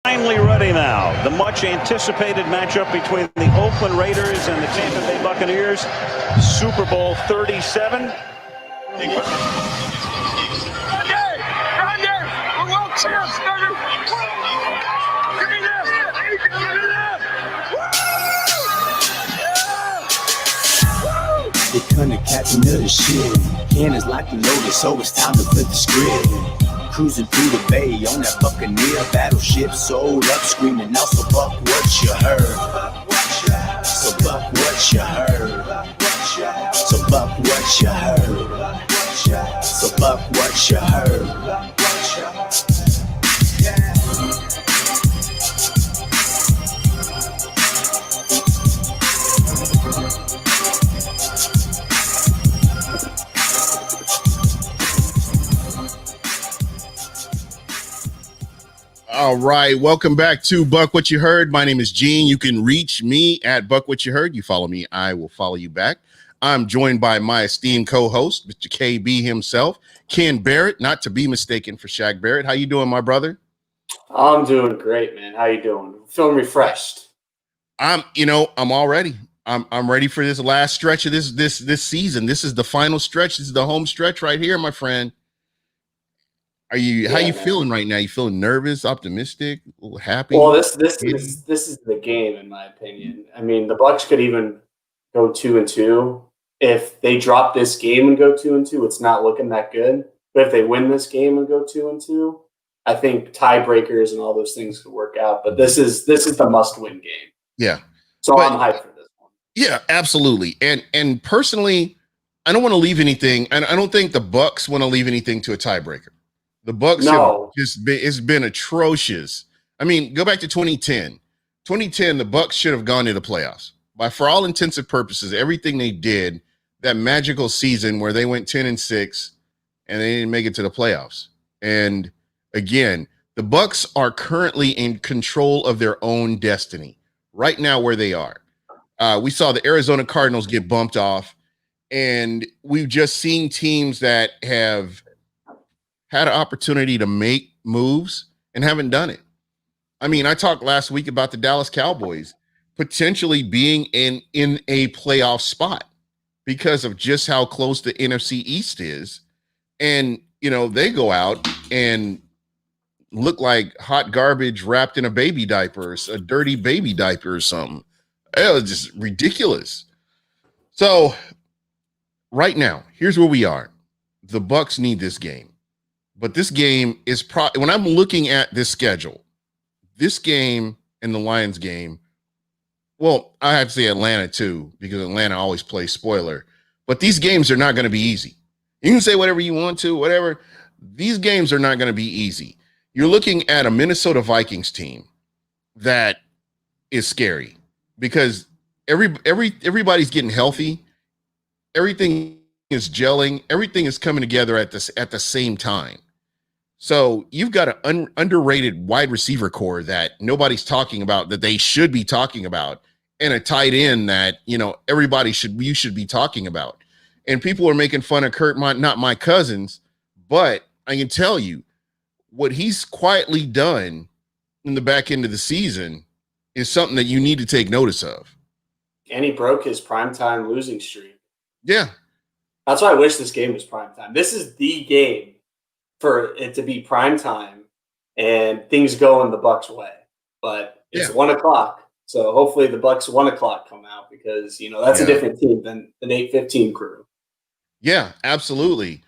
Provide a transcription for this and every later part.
Finally ready now. The much anticipated matchup between the Oakland Raiders and the Tampa Bay Buccaneers. Super Bowl 37. We're world champs, baby. Give me this. They couldn't catch another shit. Cannons like the loaded, so it's time to flip the script. Cruising through the bay on that Buccaneer battleship, sold up, screaming out, so Buck, what you heard? So Buck, what you heard? So Buck, what you heard? So Buck, what you heard? All right, welcome back to Buck What You Heard. My name is Gene. You can reach me at Buck What You Heard. You follow me, I will follow you back. I'm joined by my esteemed co-host, Mr. KB himself, Ken Barrett, not to be mistaken for Shaq Barrett. How you doing, my brother? I'm doing great, man. How you doing? Feeling refreshed. I'm all ready. I'm ready for this last stretch of this season. This is the final stretch. This is the home stretch right here, my friend. How you feeling right now? You feeling nervous, optimistic, a little happy? Well, this is the game, in my opinion. I mean, the Bucs could even go 2-2. If they drop this game and go 2-2, it's not looking that good. But if they win this game and go 2-2, I think tiebreakers and all those things could work out. But this is the must-win game. Yeah. So I'm hyped for this one. Yeah, absolutely. And personally, I don't want to leave anything, and I don't think the Bucs want to leave anything to a tiebreaker. The Bucs have it's been atrocious. I mean, go back to 2010. 2010, the Bucs should have gone to the playoffs. For all intents and purposes, everything they did, that magical season where they went 10-6 and they didn't make it to the playoffs. And again, the Bucs are currently in control of their own destiny right now where they are. We saw the Arizona Cardinals get bumped off, and we've just seen teams that have had an opportunity to make moves and haven't done it. I mean, I talked last week about the Dallas Cowboys potentially being in a playoff spot because of just how close the NFC East is. And, they go out and look like hot garbage wrapped in a baby diaper, a dirty baby diaper or something. It was just ridiculous. So right now, here's where we are. The Bucs need this game. But this game is when I'm looking at this schedule, this game and the Lions game, well, I have to say Atlanta too, because Atlanta always plays spoiler. But these games are not going to be easy. You can say whatever you want to, whatever. These games are not going to be easy. You're looking at a Minnesota Vikings team that is scary because everybody's getting healthy. Everything is gelling. Everything is coming together at the same time. So you've got an underrated wide receiver core that nobody's talking about, that they should be talking about, and a tight end that, you should be talking about. And people are making fun of not my cousins, but I can tell you what he's quietly done in the back end of the season is something that you need to take notice of. And he broke his primetime losing streak. Yeah. That's why I wish this game was primetime. This is the game for it to be prime time and things go in the Bucs way. But it's 1 o'clock. So hopefully the Bucs 1 o'clock come out because, that's a different team than the 8:15 crew. Yeah, absolutely.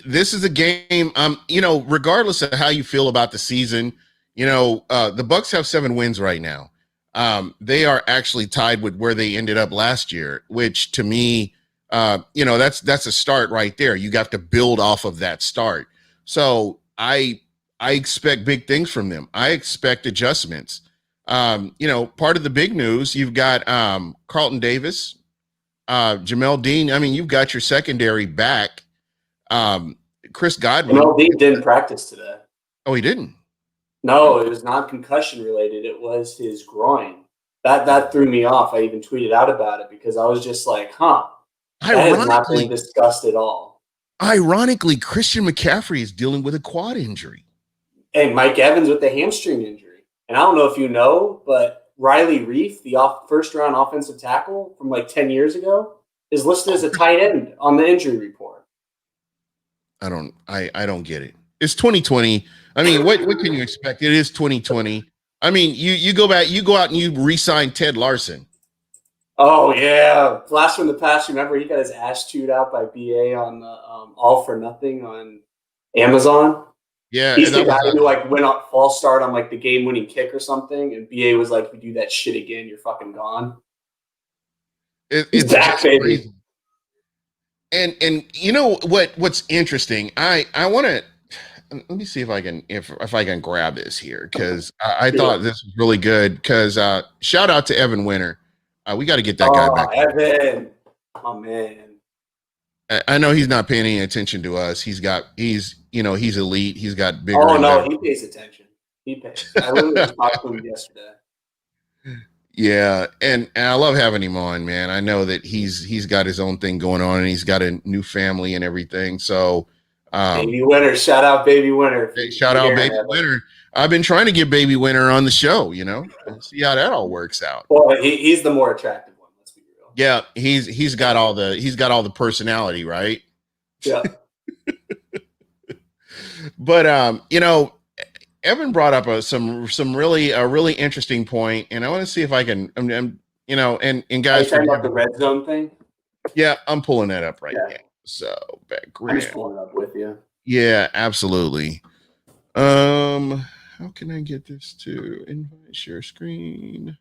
This is a game, regardless of how you feel about the season, the Bucs have 7 wins right now. They are actually tied with where they ended up last year, which to me, that's a start right there. You have to build off of that start. So I expect big things from them. I expect adjustments. Part of the big news, you've got Carlton Davis, Jamel Dean. I mean, you've got your secondary back. Chris Godwin. Jamel Dean didn't practice today. Oh, he didn't? No, it was not concussion related. It was his groin. That threw me off. I even tweeted out about it because I was just like, that has not been discussed at all. Ironically, Christian McCaffrey is dealing with a quad injury. And Mike Evans with the hamstring injury. And I don't know if you know, but Riley Reif, the first-round offensive tackle from like 10 years ago, is listed as a tight end on the injury report. I don't get it. It's 2020. I mean, what can you expect? It is 2020. I mean, you go out and you re-sign Ted Larson. Oh yeah, blast from the past. Remember, he got his ass chewed out by BA on the All for Nothing on Amazon. Yeah, he's the guy who like went on false start on like the game-winning kick or something, and BA was like, "If you do that shit again, you're fucking gone." It's back, baby. Crazy. And you know what's interesting? I want to let me see if I can grab this here, because I thought this was really good. Because shout out to Evan Winter. We got to get that guy back. Evan, oh man. I know he's not paying any attention to us. He's elite. He's got bigger. Oh no, he pays attention. He pays. I literally talked to him yesterday. Yeah, and I love having him on, man. I know that he's got his own thing going on, and he's got a new family and everything. So, Baby Winter, shout out Baby Winter. Hey, shout out Baby Winter. I've been trying to get Baby Winter on the show. See how that all works out. Well, he's the more attractive one. Let's be real. Yeah, he's got all the personality, right? Yeah. But Evan brought up a really interesting point, and I want to see if I can, and guys, talking about the red zone thing. Yeah, I'm pulling that up right now. So background. I'm just pulling it up with you. Yeah, absolutely. How can I get this to invite share screen?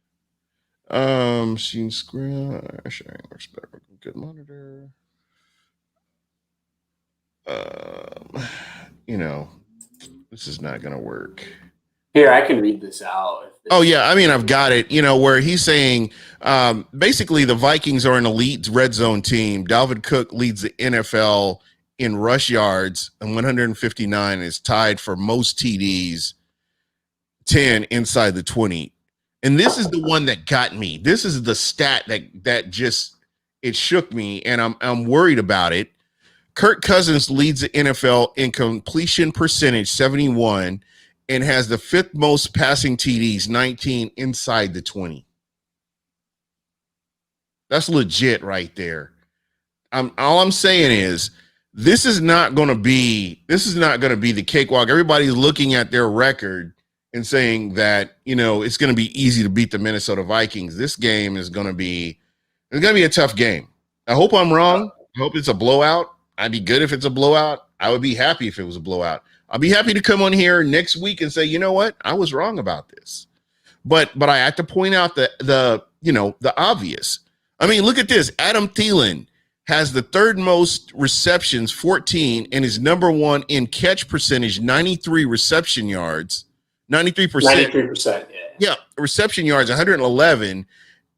Scene screen sharing works better. Good monitor. This is not gonna work. Here, I can read this out. Oh yeah, I mean, I've got it. Where he's saying basically the Vikings are an elite red zone team. Dalvin Cook leads the NFL in rush yards and 159, is tied for most TDs, 10 inside the 20. And this is the one that got me. This is the stat that just it shook me, and I'm worried about it. Kirk Cousins leads the NFL in completion percentage, 71, and has the fifth most passing TDs, 19 inside the 20. That's legit right there. All I'm saying is this is not going to be the cakewalk. Everybody's looking at their record and saying that, it's going to be easy to beat the Minnesota Vikings. This game is going to be a tough game. I hope I'm wrong. I hope it's a blowout. I'd be good if it's a blowout. I would be happy if it was a blowout. I'll be happy to come on here next week and say, you know what? I was wrong about this. But I have to point out the obvious. I mean, look at this. Adam Thielen has the third most receptions, 14, and is number one in catch percentage, 93 reception yards, 93%. 93%, yeah. Yeah, reception yards, 111,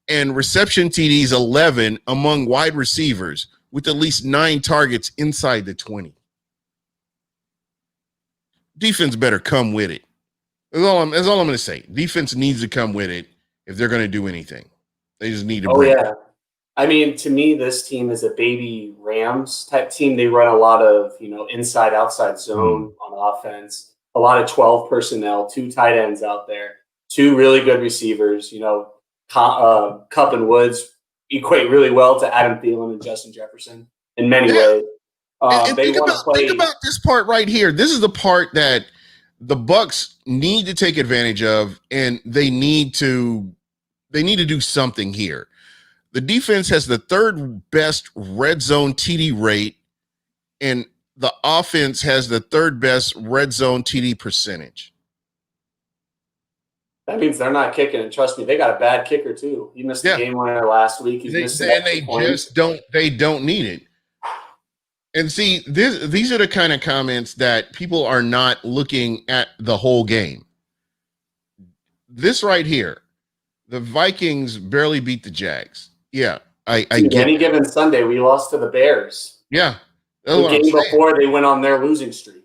and reception TDs, 11 among wide receivers, with at least 9 targets inside the 20. Defense better come with it. That's all I'm going to say. Defense needs to come with it if they're going to do anything. They just need to bring it. I mean, to me, this team is a baby Rams type team. They run a lot of, inside, outside zone on offense, a lot of 12 personnel, 2 tight ends out there, 2 really good receivers. Cup and Woods equate really well to Adam Thielen and Justin Jefferson in many ways. Think about this part right here. This is the part that the Bucs need to take advantage of, and they need to do something here. The defense has the third best red zone TD rate, and the offense has the third best red zone TD percentage. That means they're not kicking, and trust me, they got a bad kicker too. He missed the game winner last week. They just don't need it. And see, these are the kind of comments that people are not looking at the whole game. This right here, the Vikings barely beat the Jags. Yeah, I get any given Sunday, we lost to the Bears. Yeah. The game before they went on their losing streak.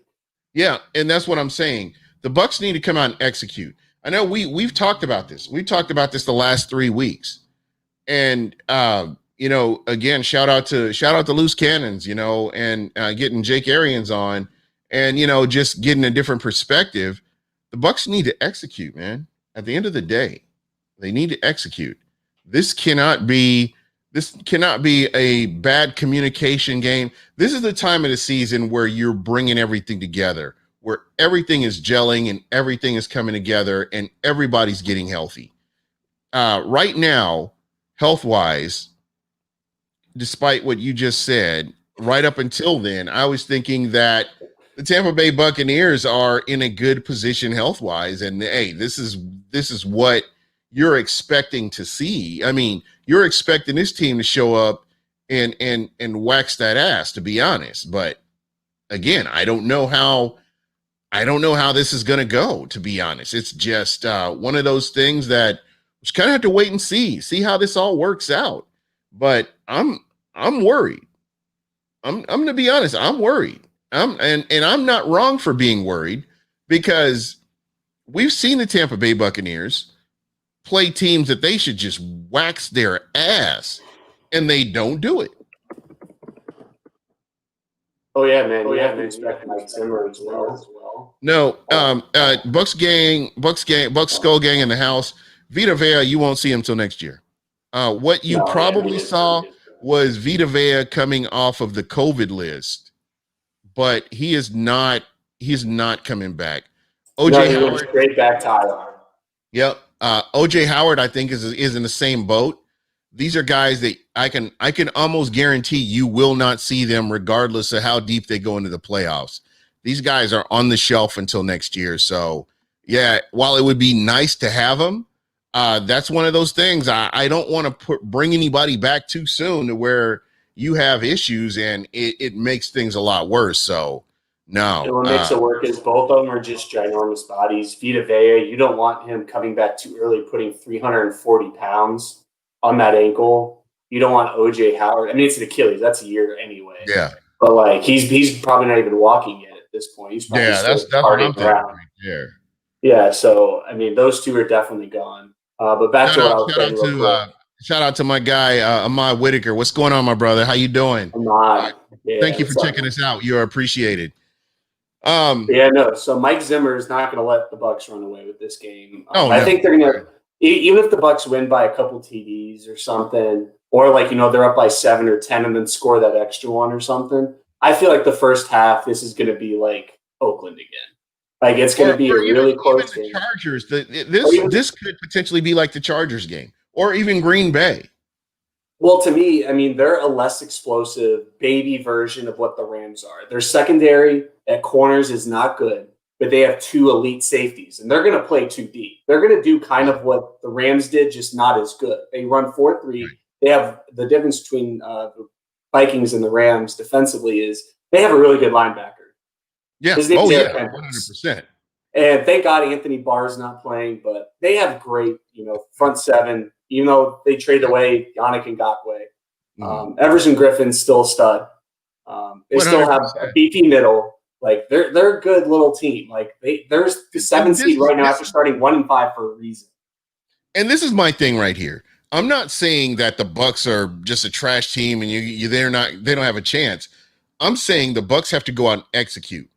Yeah, and that's what I'm saying. The Bucs need to come out and execute. I know we've talked about this. We've talked about this the last 3 weeks. And again, shout out to Loose Cannons, and getting Jake Arians on and just getting a different perspective. the Bucs need to execute, man. At the end of the day, they need to execute. This cannot be a bad communication game. This is the time of the season where you're bringing everything together, where everything is gelling and everything is coming together and everybody's getting healthy. Right now, health-wise, despite what you just said, right up until then, I was thinking that the Tampa Bay Buccaneers are in a good position health-wise, and hey, this is what you're expecting to see. I mean, you're expecting this team to show up and wax that ass, to be honest. But again, I don't know how this is going to go, to be honest. It's just one of those things that we kind of have to wait and see how this all works out. But I'm worried. I'm going to be honest. I'm worried. And I'm not wrong for being worried, because we've seen the Tampa Bay Buccaneers play teams that they should just wax their ass, and they don't do it. Oh yeah, man. You have to expect Mike Zimmer as well. No, Bucs Skull Gang in the house. Vita Vea, you won't see him till next year. What you probably saw was Vita Vea coming off of the COVID list, but he's not coming back. OJ Howard straight back to IR. Yep. OJ Howard, I think, is in the same boat. These are guys that I can almost guarantee you will not see them regardless of how deep they go into the playoffs. These guys are on the shelf until next year. So yeah, while it would be nice to have them, that's one of those things. I don't want to bring anybody back too soon to where you have issues and it makes things a lot worse. So no. And what makes it work is both of them are just ginormous bodies. Vita Vea, you don't want him coming back too early, putting 340 pounds on that ankle. You don't want OJ Howard. I mean, it's an Achilles. That's a year anyway. Yeah. But like he's probably not even walking yet at this point. He's probably that's what I'm thinking right there. Yeah. So I mean, those two are definitely gone. But back to what I was saying. Shout out to my guy Ahmad Whitaker. What's going on, my brother? How you doing? Ahmad. Yeah, thank you for checking us out. You're appreciated. So Mike Zimmer is not going to let the Bucs run away with this game. I think they're going to, even if the Bucs win by a couple TDs or something, or like, they're up by 7 or 10 and then score that extra one or something. I feel like the first half, this is going to be like Oakland again. Like it's going to be a really close game. The Chargers, this could potentially be like the Chargers game, or even Green Bay. Well, to me, I mean, they're a less explosive baby version of what the Rams are. Their secondary at corners is not good, but they have 2 elite safeties, and they're going to play 2 deep. They're going to do kind of what the Rams did, just not as good. They run 4-3. They have the difference between the Vikings and the Rams defensively is they have a really good linebacker. Yeah. His name's Eric 100%. And thank God Anthony Barr's not playing, but they have great, front 7. Even though they traded away Yannick Ngakoue, Everson Griffin's still a stud. They 100%. Still have a beefy middle. Like they're a good little team. Like there's the 7th seed right now after starting 1-5 for a reason. And this is my thing right here. I'm not saying that the Bucs are just a trash team and they don't have a chance. I'm saying the Bucs have to go out and execute.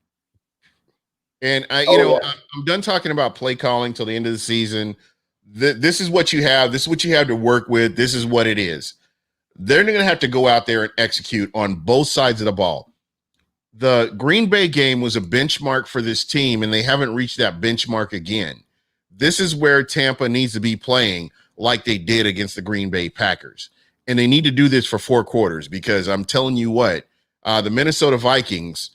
And I'm done talking about play calling till the end of the season. This is what you have. This is what you have to work with. This is what it is. They're going to have to go out there and execute on both sides of the ball. The Green Bay game was a benchmark for this team, and they haven't reached that benchmark again. This is where Tampa needs to be playing like they did against the Green Bay Packers. And they need to do this for 4 quarters, because I'm telling you what, the Minnesota Vikings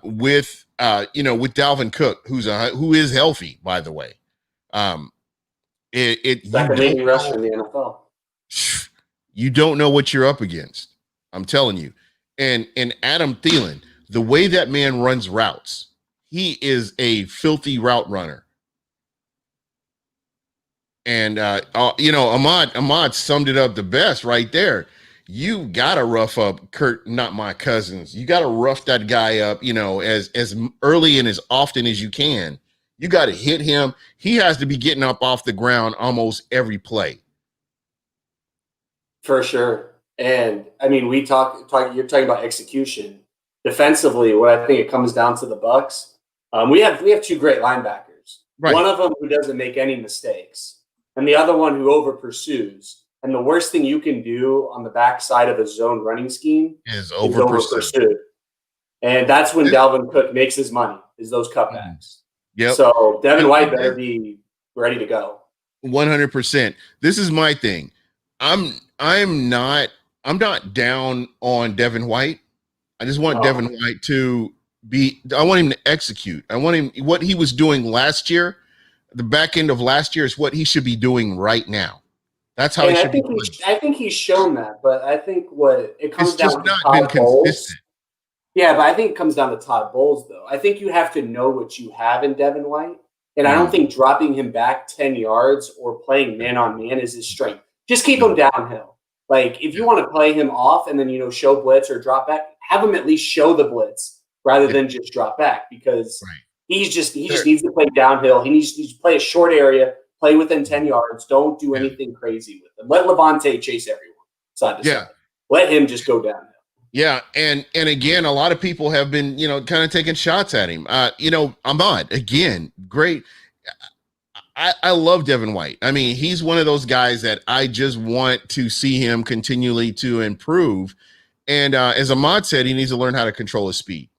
with Dalvin Cook, who is healthy, by the way. Second leading rusher in the NFL. You don't know what you're up against. I'm telling you. And Adam Thielen, the way that man runs routes, he is a filthy route runner. And Ahmad summed it up the best right there. You gotta rough up Kurt, not my cousins. You gotta rough that guy up, as early and as often as you can. You got to hit him. He has to be getting up off the ground almost every play. For sure. And I mean, you're talking about execution. Defensively, what I think it comes down to the Bucs. We have 2 great linebackers. Right. One of them who doesn't make any mistakes, and the other one who over pursues. And the worst thing you can do on the backside of a zone running scheme is over pursue. And that's when Dalvin Cook makes his money, is those cutbacks. Yep. So Devin White better be ready to go. 100%. This is my thing. I'm not down on Devin White. I just want Devin White to I want him to execute. I want him, what he was doing last year, the back end of last year is what he should be doing right now. That's how he should be doing. I think he's shown that, but I think it comes down to not been consistent. Yeah, but I think it comes down to Todd Bowles, though. I think you have to know what you have in Devin White, and I don't think dropping him back 10 yards or playing man-on-man is his strength. Just keep him downhill. Like, if you want to play him off and then, show blitz or drop back, have him at least show the blitz rather than just drop back, because he just needs to play downhill. He needs to play a short area, play within 10 yards. Don't do anything crazy with him. Let Levante chase everyone side to side. Let him just go downhill. Yeah, and again, a lot of people have been, kind of taking shots at him. Ahmad, again, great. I love Devin White. I mean, he's one of those guys that I just want to see him continually to improve. And as Ahmad said, he needs to learn how to control his speed.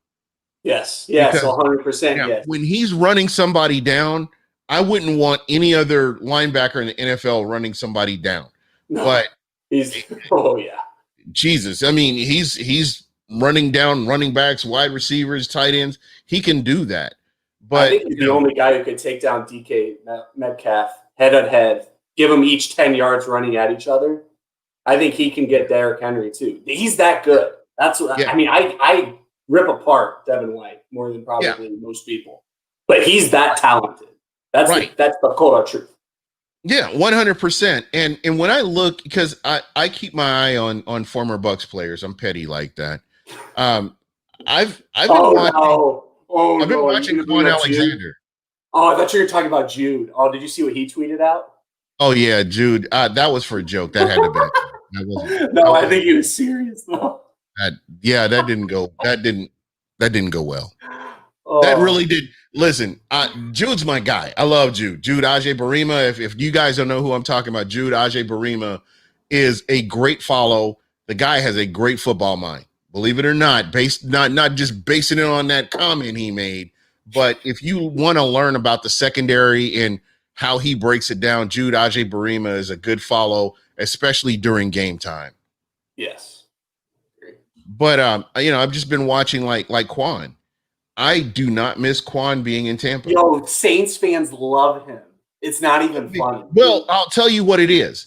Yes, 100%. Yes. When he's running somebody down, I wouldn't want any other linebacker in the NFL running somebody down. No, but Jesus, I mean, he's running down running backs, wide receivers, tight ends. He can do that. But I think he's the only guy who could take down DK Metcalf head on head, give them each 10 yards running at each other. I think he can get Derrick Henry too. He's that good. That's what I mean. I rip apart Devin White more than probably most people, but he's that talented. That's that's the cold truth. Yeah, 100%. And when I look, because I keep my eye on former Bucs players, I'm petty like that. I've been watching Quan Alexander. Oh, I thought you were talking about Jude. Oh, did you see what he tweeted out? Oh yeah, Jude. That was for a joke. That had to be. That wasn't. No, I think he was serious though. That didn't go. That didn't go well. That really did. Listen, Jude's my guy. I love Jude. Jude Aje-Barima. If you guys don't know who I'm talking about, Jude Aje-Barima is a great follow. The guy has a great football mind. Believe it or not, not just basing it on that comment he made, but if you want to learn about the secondary and how he breaks it down, Jude Aje-Barima is a good follow, especially during game time. Yes. But I've just been watching like Quan. I do not miss Quan being in Tampa. Yo, Saints fans love him. It's not even funny. Well, I'll tell you what it is.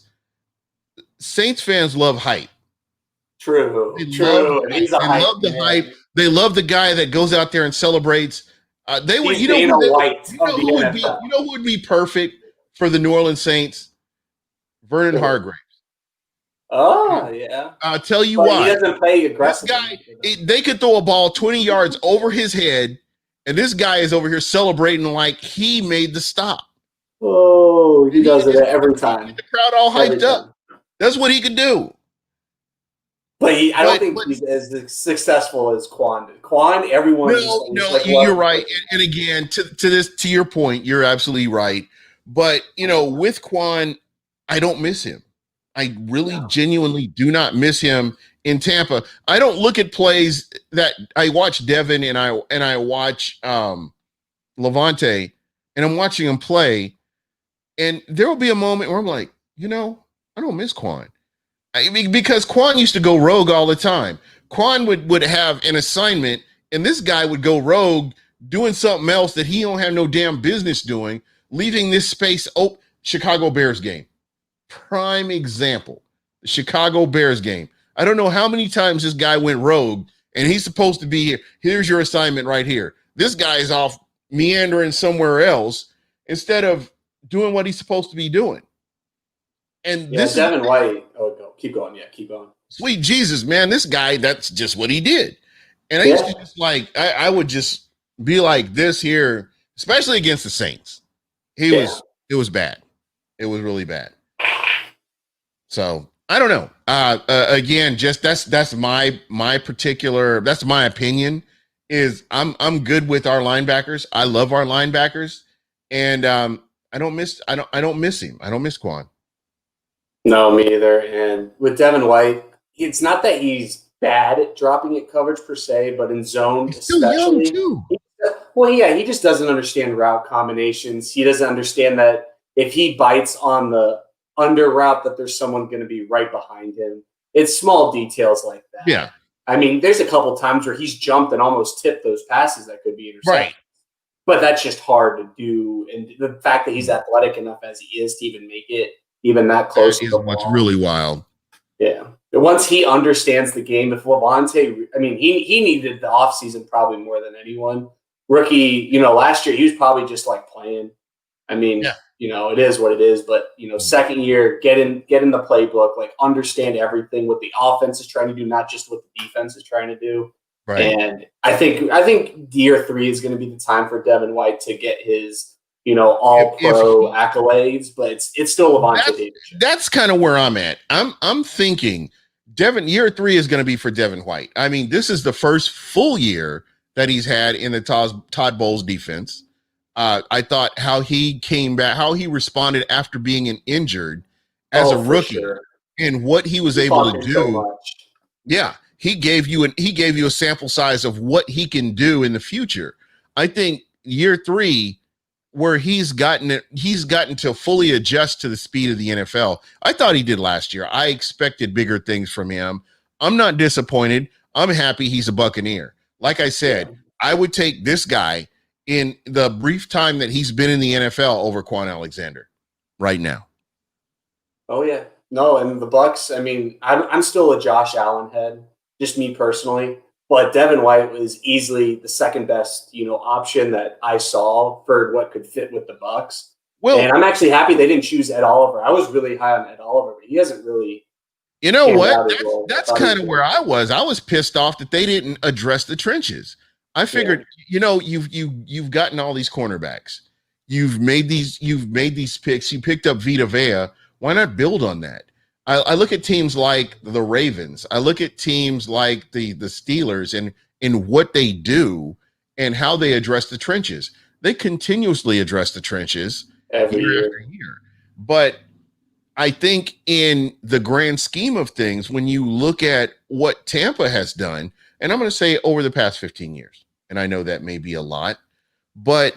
Saints fans love hype. True. They love the hype. They love the guy that goes out there and celebrates. Who would be perfect for the New Orleans Saints? Vernon Hargreaves. Oh, yeah. I'll tell you why. He doesn't play aggressive. This guy, they could throw a ball 20 yards over his head, and this guy is over here celebrating like he made the stop. Oh, he does it every time. Get the crowd all hyped up. That's what he could do. But I don't think he's as successful as Quan did. Quan, everyone. You're right. And again, to your point, you're absolutely right. But with Quan, I don't miss him. I really genuinely do not miss him in Tampa. I don't look at plays that I watch Devin and I watch Levante, and I'm watching him play, and there will be a moment where I'm like, I don't miss Quan. Because Quan used to go rogue all the time. Quan would have an assignment, and this guy would go rogue doing something else that he don't have no damn business doing, leaving this space open. Chicago Bears game. Prime example. The Chicago Bears game. I don't know how many times this guy went rogue, and he's supposed to be here. Here's your assignment right here. This guy is off meandering somewhere else instead of doing what he's supposed to be doing. And this Devin White. Oh, no. Keep going. Yeah, keep going. Sweet Jesus, man. This guy, that's just what he did. And I used to just I would just be like this here, especially against the Saints. It was bad. It was really bad. So I don't know. Again, just that's my particular, that's my opinion is I'm good with our linebackers. I love our linebackers. And I don't miss him. I don't miss Quan. No, me either. And with Devin White, it's not that he's bad at dropping at coverage per se, but in zone He's still young especially. too. Well, yeah, he just doesn't understand route combinations. He doesn't understand that if he bites on the under route, that there's someone going to be right behind him. It's small details like that. Yeah. I mean, there's a couple times where he's jumped and almost tipped those passes that could be intercepted. Right. But that's just hard to do. And the fact that he's athletic enough as he is to even make it even that close. That is what's really wild. Yeah. Once he understands the game, if Levante, I mean, he needed the offseason probably more than anyone. Rookie, last year he was probably just like playing. I mean, it is what it is. But, second year, get in the playbook, like understand everything what the offense is trying to do, not just what the defense is trying to do. Right. And I think year 3 is going to be the time for Devin White to get his, all pro accolades, but it's still Levante David. That's kind of where I'm at. I'm thinking year 3 is going to be for Devin White. I mean, this is the first full year that he's had in the Todd Bowles defense. I thought how he came back, how he responded after being injured as a rookie, and what he was able to do. So yeah, he gave you a sample size of what he can do in the future. I think year 3, where he's gotten to fully adjust to the speed of the NFL. I thought he did last year. I expected bigger things from him. I'm not disappointed. I'm happy he's a Buccaneer. Like I said, I would take this guy in the brief time that he's been in the NFL over Quan Alexander right now. Oh, yeah. No, and the Bucs, I mean, I'm still a Josh Allen head, just me personally. But Devin White was easily the second best, option that I saw for what could fit with the Bucs. Well, and I'm actually happy they didn't choose Ed Oliver. I was really high on Ed Oliver, but he hasn't really. You know what? That's kind of where I was. I was pissed off that they didn't address the trenches. I figured, you've gotten all these cornerbacks. You've made these picks. You picked up Vita Vea. Why not build on that? I look at teams like the Ravens. I look at teams like the Steelers and what they do and how they address the trenches. They continuously address the trenches every year after year. But I think in the grand scheme of things, when you look at what Tampa has done, and I'm going to say over the past 15 years, and I know that may be a lot, but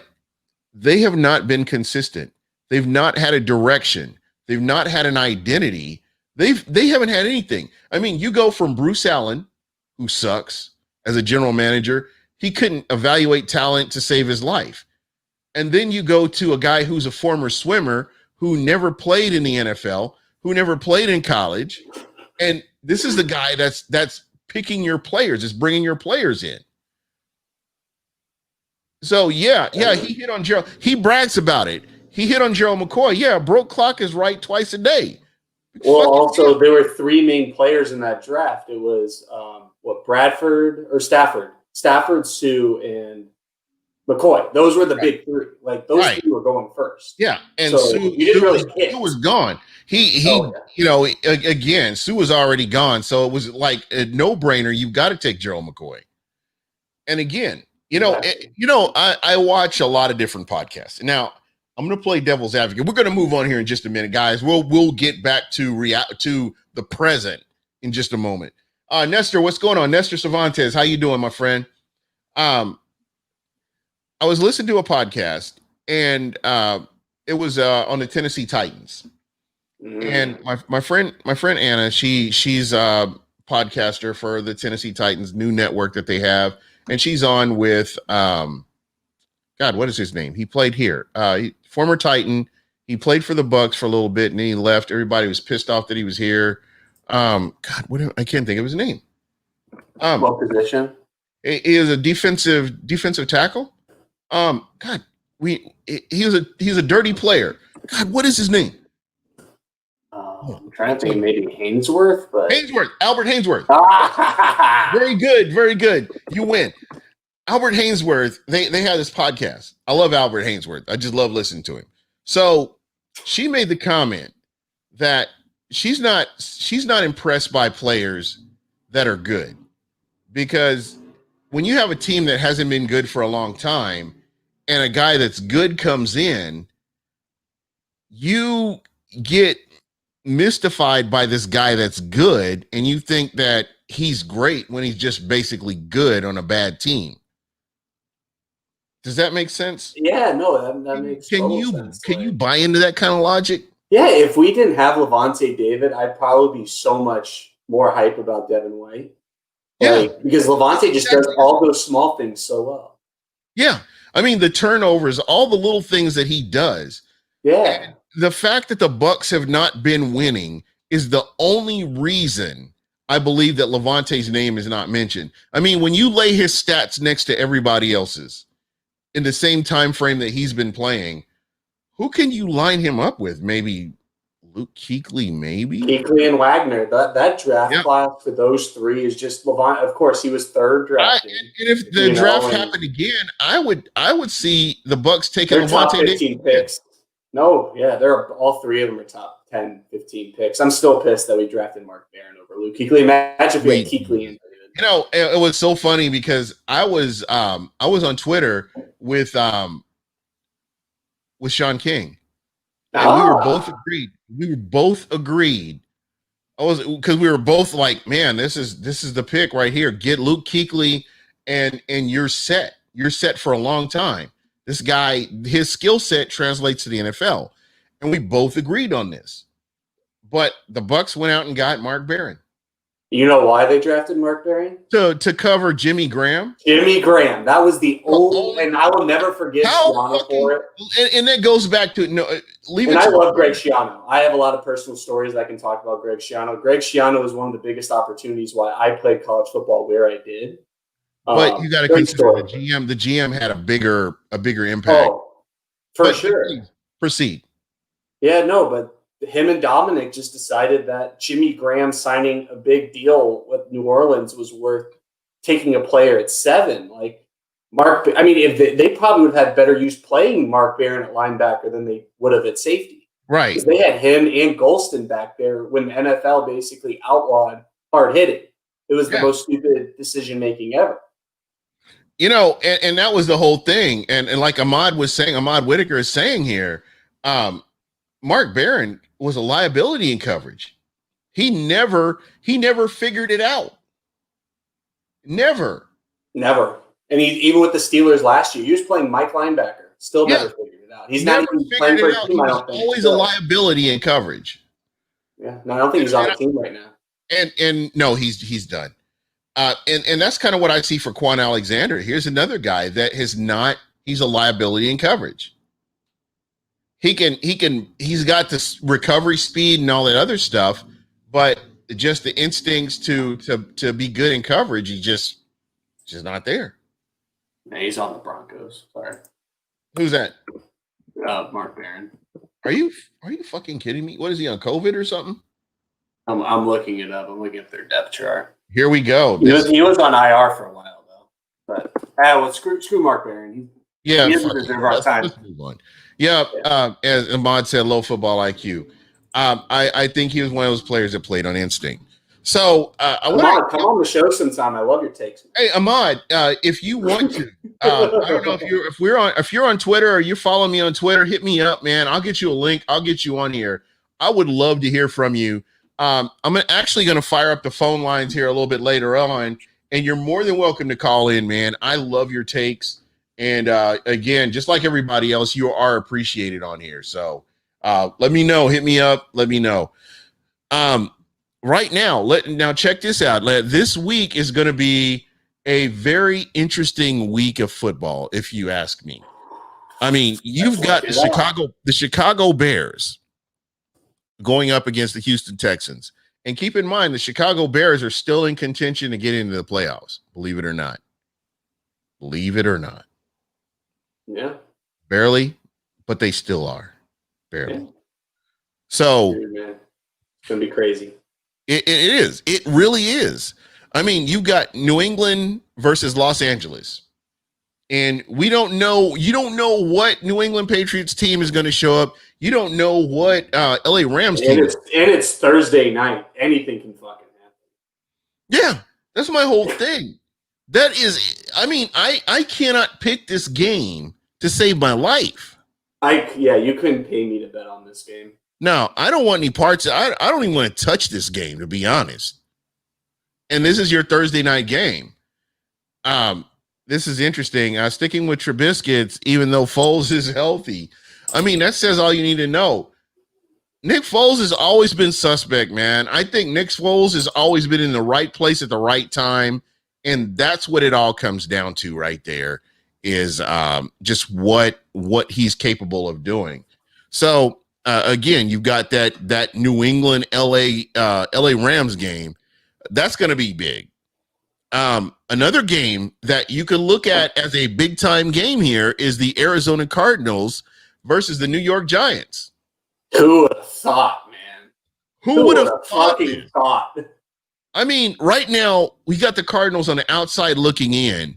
they have not been consistent. They've not had a direction. They've not had an identity. They haven't had anything. I mean, you go from Bruce Allen, who sucks as a general manager. He couldn't evaluate talent to save his life. And then you go to a guy who's a former swimmer who never played in the NFL, who never played in college. And this is the guy that's picking your players, is bringing your players in. So, he hit on Gerald. He brags about it. He hit on Gerald McCoy. Yeah, broke clock is right twice a day. Well, also, there were 3 main players in that draft. It was, Stafford, Sue, and McCoy. Those were the big 3. Like, those 3 were going first. Yeah, and so Sue was gone. Again, Sue was already gone, so it was like a no-brainer. You've got to take Gerald McCoy. And again, I watch a lot of different podcasts. Now, I'm going to play devil's advocate. We're going to move on here in just a minute, guys. We'll get back to the present in just a moment. Nestor, what's going on? Nestor Cervantes, how you doing, my friend? I was listening to a podcast, and it was on the Tennessee Titans. And my friend Anna, she's a podcaster for the Tennessee Titans new network that they have, and she's on with what is his name? He played here. Former Titan. He played for the Bucs for a little bit, and then he left. Everybody was pissed off that he was here. I can't think of his name. What position? He is a defensive tackle. He's a dirty player. God, what is his name? I'm trying to think, maybe Hainsworth, but Albert Hainsworth. Very good. You win. Albert Hainsworth, they have this podcast. I love Albert Hainsworth. I just love listening to him. So she made the comment that she's not impressed by players that are good, because when you have a team that hasn't been good for a long time, and a guy that's good comes in, you get mystified by this guy that's good, and you think that he's great when he's just basically good on a bad team. Does that make sense? Yeah, no, that makes total sense. Can you buy into that kind of logic? Yeah, if we didn't have Levante David, I'd probably be so much more hype about Devin White. Because Levante just does all those small things so well. Yeah. I mean, the turnovers, all the little things that he does. Yeah. And the fact that the Bucs have not been winning is the only reason I believe that Levante's name is not mentioned. I mean, when you lay his stats next to everybody else's in the same time frame that he's been playing, who can you line him up with? Maybe Luke Kuechly, maybe? Kuechly and Wagner. That draft class for those three is just Levante. Of course, he was third drafted. And if the draft happened again, I would see the Bucs taking Levante top 15 picks. No, yeah, they're all three of them are top 10, 15 picks. I'm still pissed that we drafted Mark Barron over Luke Kuechly. Imagine if we had Kuechly and David. You know, it was so funny because I was on Twitter with Sean King. And we were both agreed. Because we were both like, man, this is the pick right here. Get Luke Kuechly and you're set. You're set for a long time. This guy, his skill set translates to the NFL. And we both agreed on this. But the Bucs went out and got Mark Barron. You know why they drafted Mark Barron? To cover Jimmy Graham. Jimmy Graham. That was the only, and I will never forget Schiano for it. And that goes back to I love Greg Schiano. I have a lot of personal stories I can talk about Greg Schiano. Greg Schiano was one of the biggest opportunities why I played college football where I did. But you got to consider the GM. The GM had a bigger impact. Oh, for sure. Proceed. Yeah, no, but him and Dominic just decided that Jimmy Graham signing a big deal with New Orleans was worth taking a player at 7. Like if they probably would have had better use playing Mark Barron at linebacker than they would have at safety. Right. Because they had him and Golston back there when the NFL basically outlawed hard hitting. It was the most stupid decision making ever. You know, and that was the whole thing. And like Ahmad Whitaker is saying here, Mark Barron was a liability in coverage. He never figured it out. Never. And even with the Steelers last year, he was playing Mike linebacker. Still never figured it out. He's not even playing for a team. He was always a liability in coverage. Yeah, no, I don't think he's on the team right now. And no, he's done. And that's kind of what I see for Quan Alexander. Here's another guy that he's a liability in coverage. He's got this recovery speed and all that other stuff, but just the instincts to be good in coverage, he's just not there. Yeah, he's on the Broncos. Sorry. Who's that? Mark Barron. Are you fucking kidding me? What is he on, COVID or something? I'm looking it up. I'm looking at their depth chart. Here we go. He was on IR for a while though. But screw Mark Barron. He doesn't deserve our time. Let's move on. Yeah, as Ahmad said, low football IQ. I think he was one of those players that played on instinct. So Ahmad, come on the show sometime. I love your takes. Hey, Ahmad, if you want to, I don't know if you're on Twitter or you follow me on Twitter, hit me up, man. I'll get you a link. I'll get you on here. I would love to hear from you. I'm actually going to fire up the phone lines here a little bit later on, and you're more than welcome to call in, man. I love your takes. And again, just like everybody else, you are appreciated on here. So let me know. Hit me up. Let me know. Right now, check this out. This week is going to be a very interesting week of football, if you ask me. I mean, you've got the Chicago Bears going up against the Houston Texans. And keep in mind, the Chicago Bears are still in contention to get into the playoffs, believe it or not. Believe it or not. Yeah. Barely, but they still are. Barely. Yeah. So it's going to be crazy. It is. It really is. I mean, you've got New England versus Los Angeles. And we don't know. You don't know what New England Patriots team is going to show up. You don't know what LA Rams team is. And it's Thursday night. Anything can fucking happen. Yeah, that's my whole thing. That is, I mean, I cannot pick this game to save my life. You couldn't pay me to bet on this game. No, I don't want any parts. I don't even want to touch this game, to be honest. And this is your Thursday night game. This is interesting. Sticking with Trubisky, even though Foles is healthy. I mean, that says all you need to know. Nick Foles has always been suspect, man. I think Nick Foles has always been in the right place at the right time. And that's what it all comes down to right there is just what he's capable of doing. So, again, you've got that New England LA Rams game. That's going to be big. Another game that you can look at as a big time game here is the Arizona Cardinals versus the New York Giants. Who would have thought, man? Who would have fucking thought? I mean, right now we got the Cardinals on the outside looking in,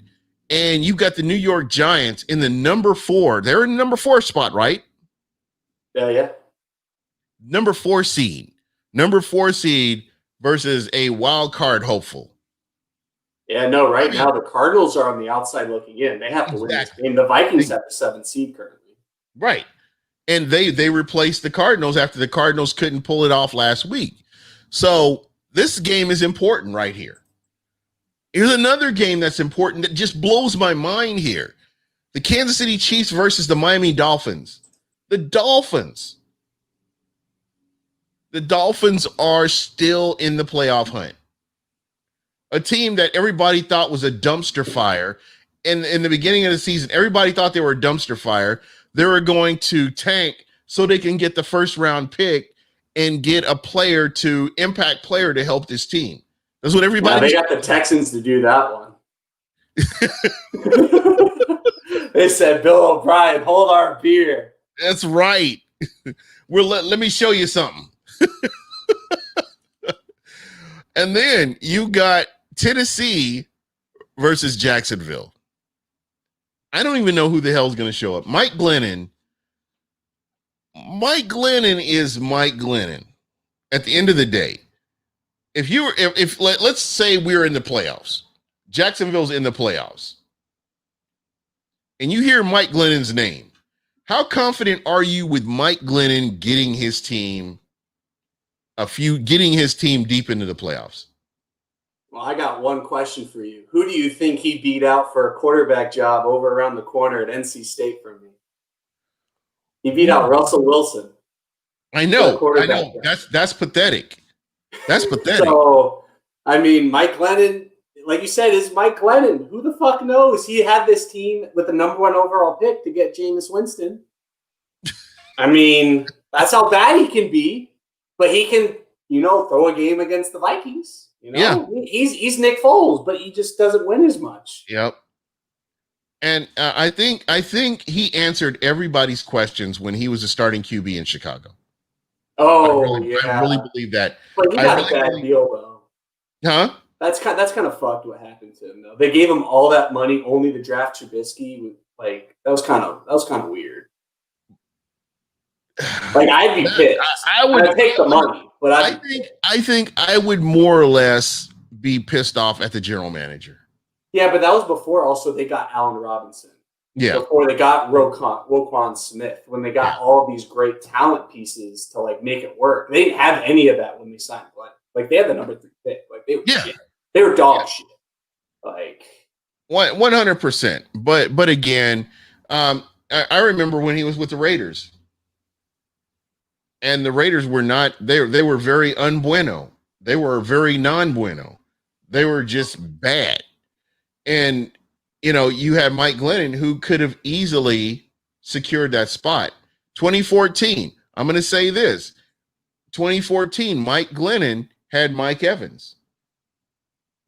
and you've got the New York Giants in the number 4. They're in the number 4 spot, right? Yeah. Number 4 seed versus a wild card hopeful. Yeah, no, right now the Cardinals are on the outside looking in. They have to win this game. The Vikings have the 7th seed currently. Right. And they replaced the Cardinals after the Cardinals couldn't pull it off last week. So this game is important right here. Here's another game that's important that just blows my mind here. The Kansas City Chiefs versus the Miami Dolphins. The Dolphins are still in the playoff hunt. A team that everybody thought was a dumpster fire. In the beginning of the season, everybody thought they were a dumpster fire. They were going to tank so they can get the first round pick and get a impact player to help this team. That's what everybody. They got the Texans to do that one. They said, Bill O'Brien, hold our beer. That's right. Let me show you something. And then you got Tennessee versus Jacksonville. I don't even know who the hell is going to show up. Mike Glennon is Mike Glennon. At the end of the day, let's say we're in the playoffs, Jacksonville's in the playoffs, and you hear Mike Glennon's name, how confident are you with Mike Glennon getting his team deep into the playoffs? Well, I got one question for you. Who do you think he beat out for a quarterback job over around the corner at NC State from me? He beat out Russell Wilson. I know. That's pathetic. That's pathetic. So, I mean, Mike Glennon, like you said, is Mike Glennon. Who the fuck knows? He had this team with the number 1 overall pick to get Jameis Winston. I mean, that's how bad he can be. But he can, throw a game against the Vikings. Yeah. He's Nick Foles, but he just doesn't win as much. Yep. And I think he answered everybody's questions when he was a starting QB in Chicago. Oh, I really believe that. But he got a bad deal, though. Huh? That's kind of fucked what happened to him, though. They gave him all that money only to draft Trubisky. That was kind of weird. Like, I'd be pissed. I'd take the money, but I think I would more or less be pissed off at the general manager. Yeah, but that was before also they got Allen Robinson. Yeah. Before they got Roquan Smith, when they got all of these great talent pieces to make it work. They didn't have any of that when they signed Glenn. Like, they had the number 3 pick. Like, they were dog shit. Like 100%. But again, I remember when he was with the Raiders. And the Raiders were not, they were very unbueno. They were very non-bueno. They were just bad. And, you had Mike Glennon who could have easily secured that spot. 2014, I'm going to say this. 2014, Mike Glennon had Mike Evans.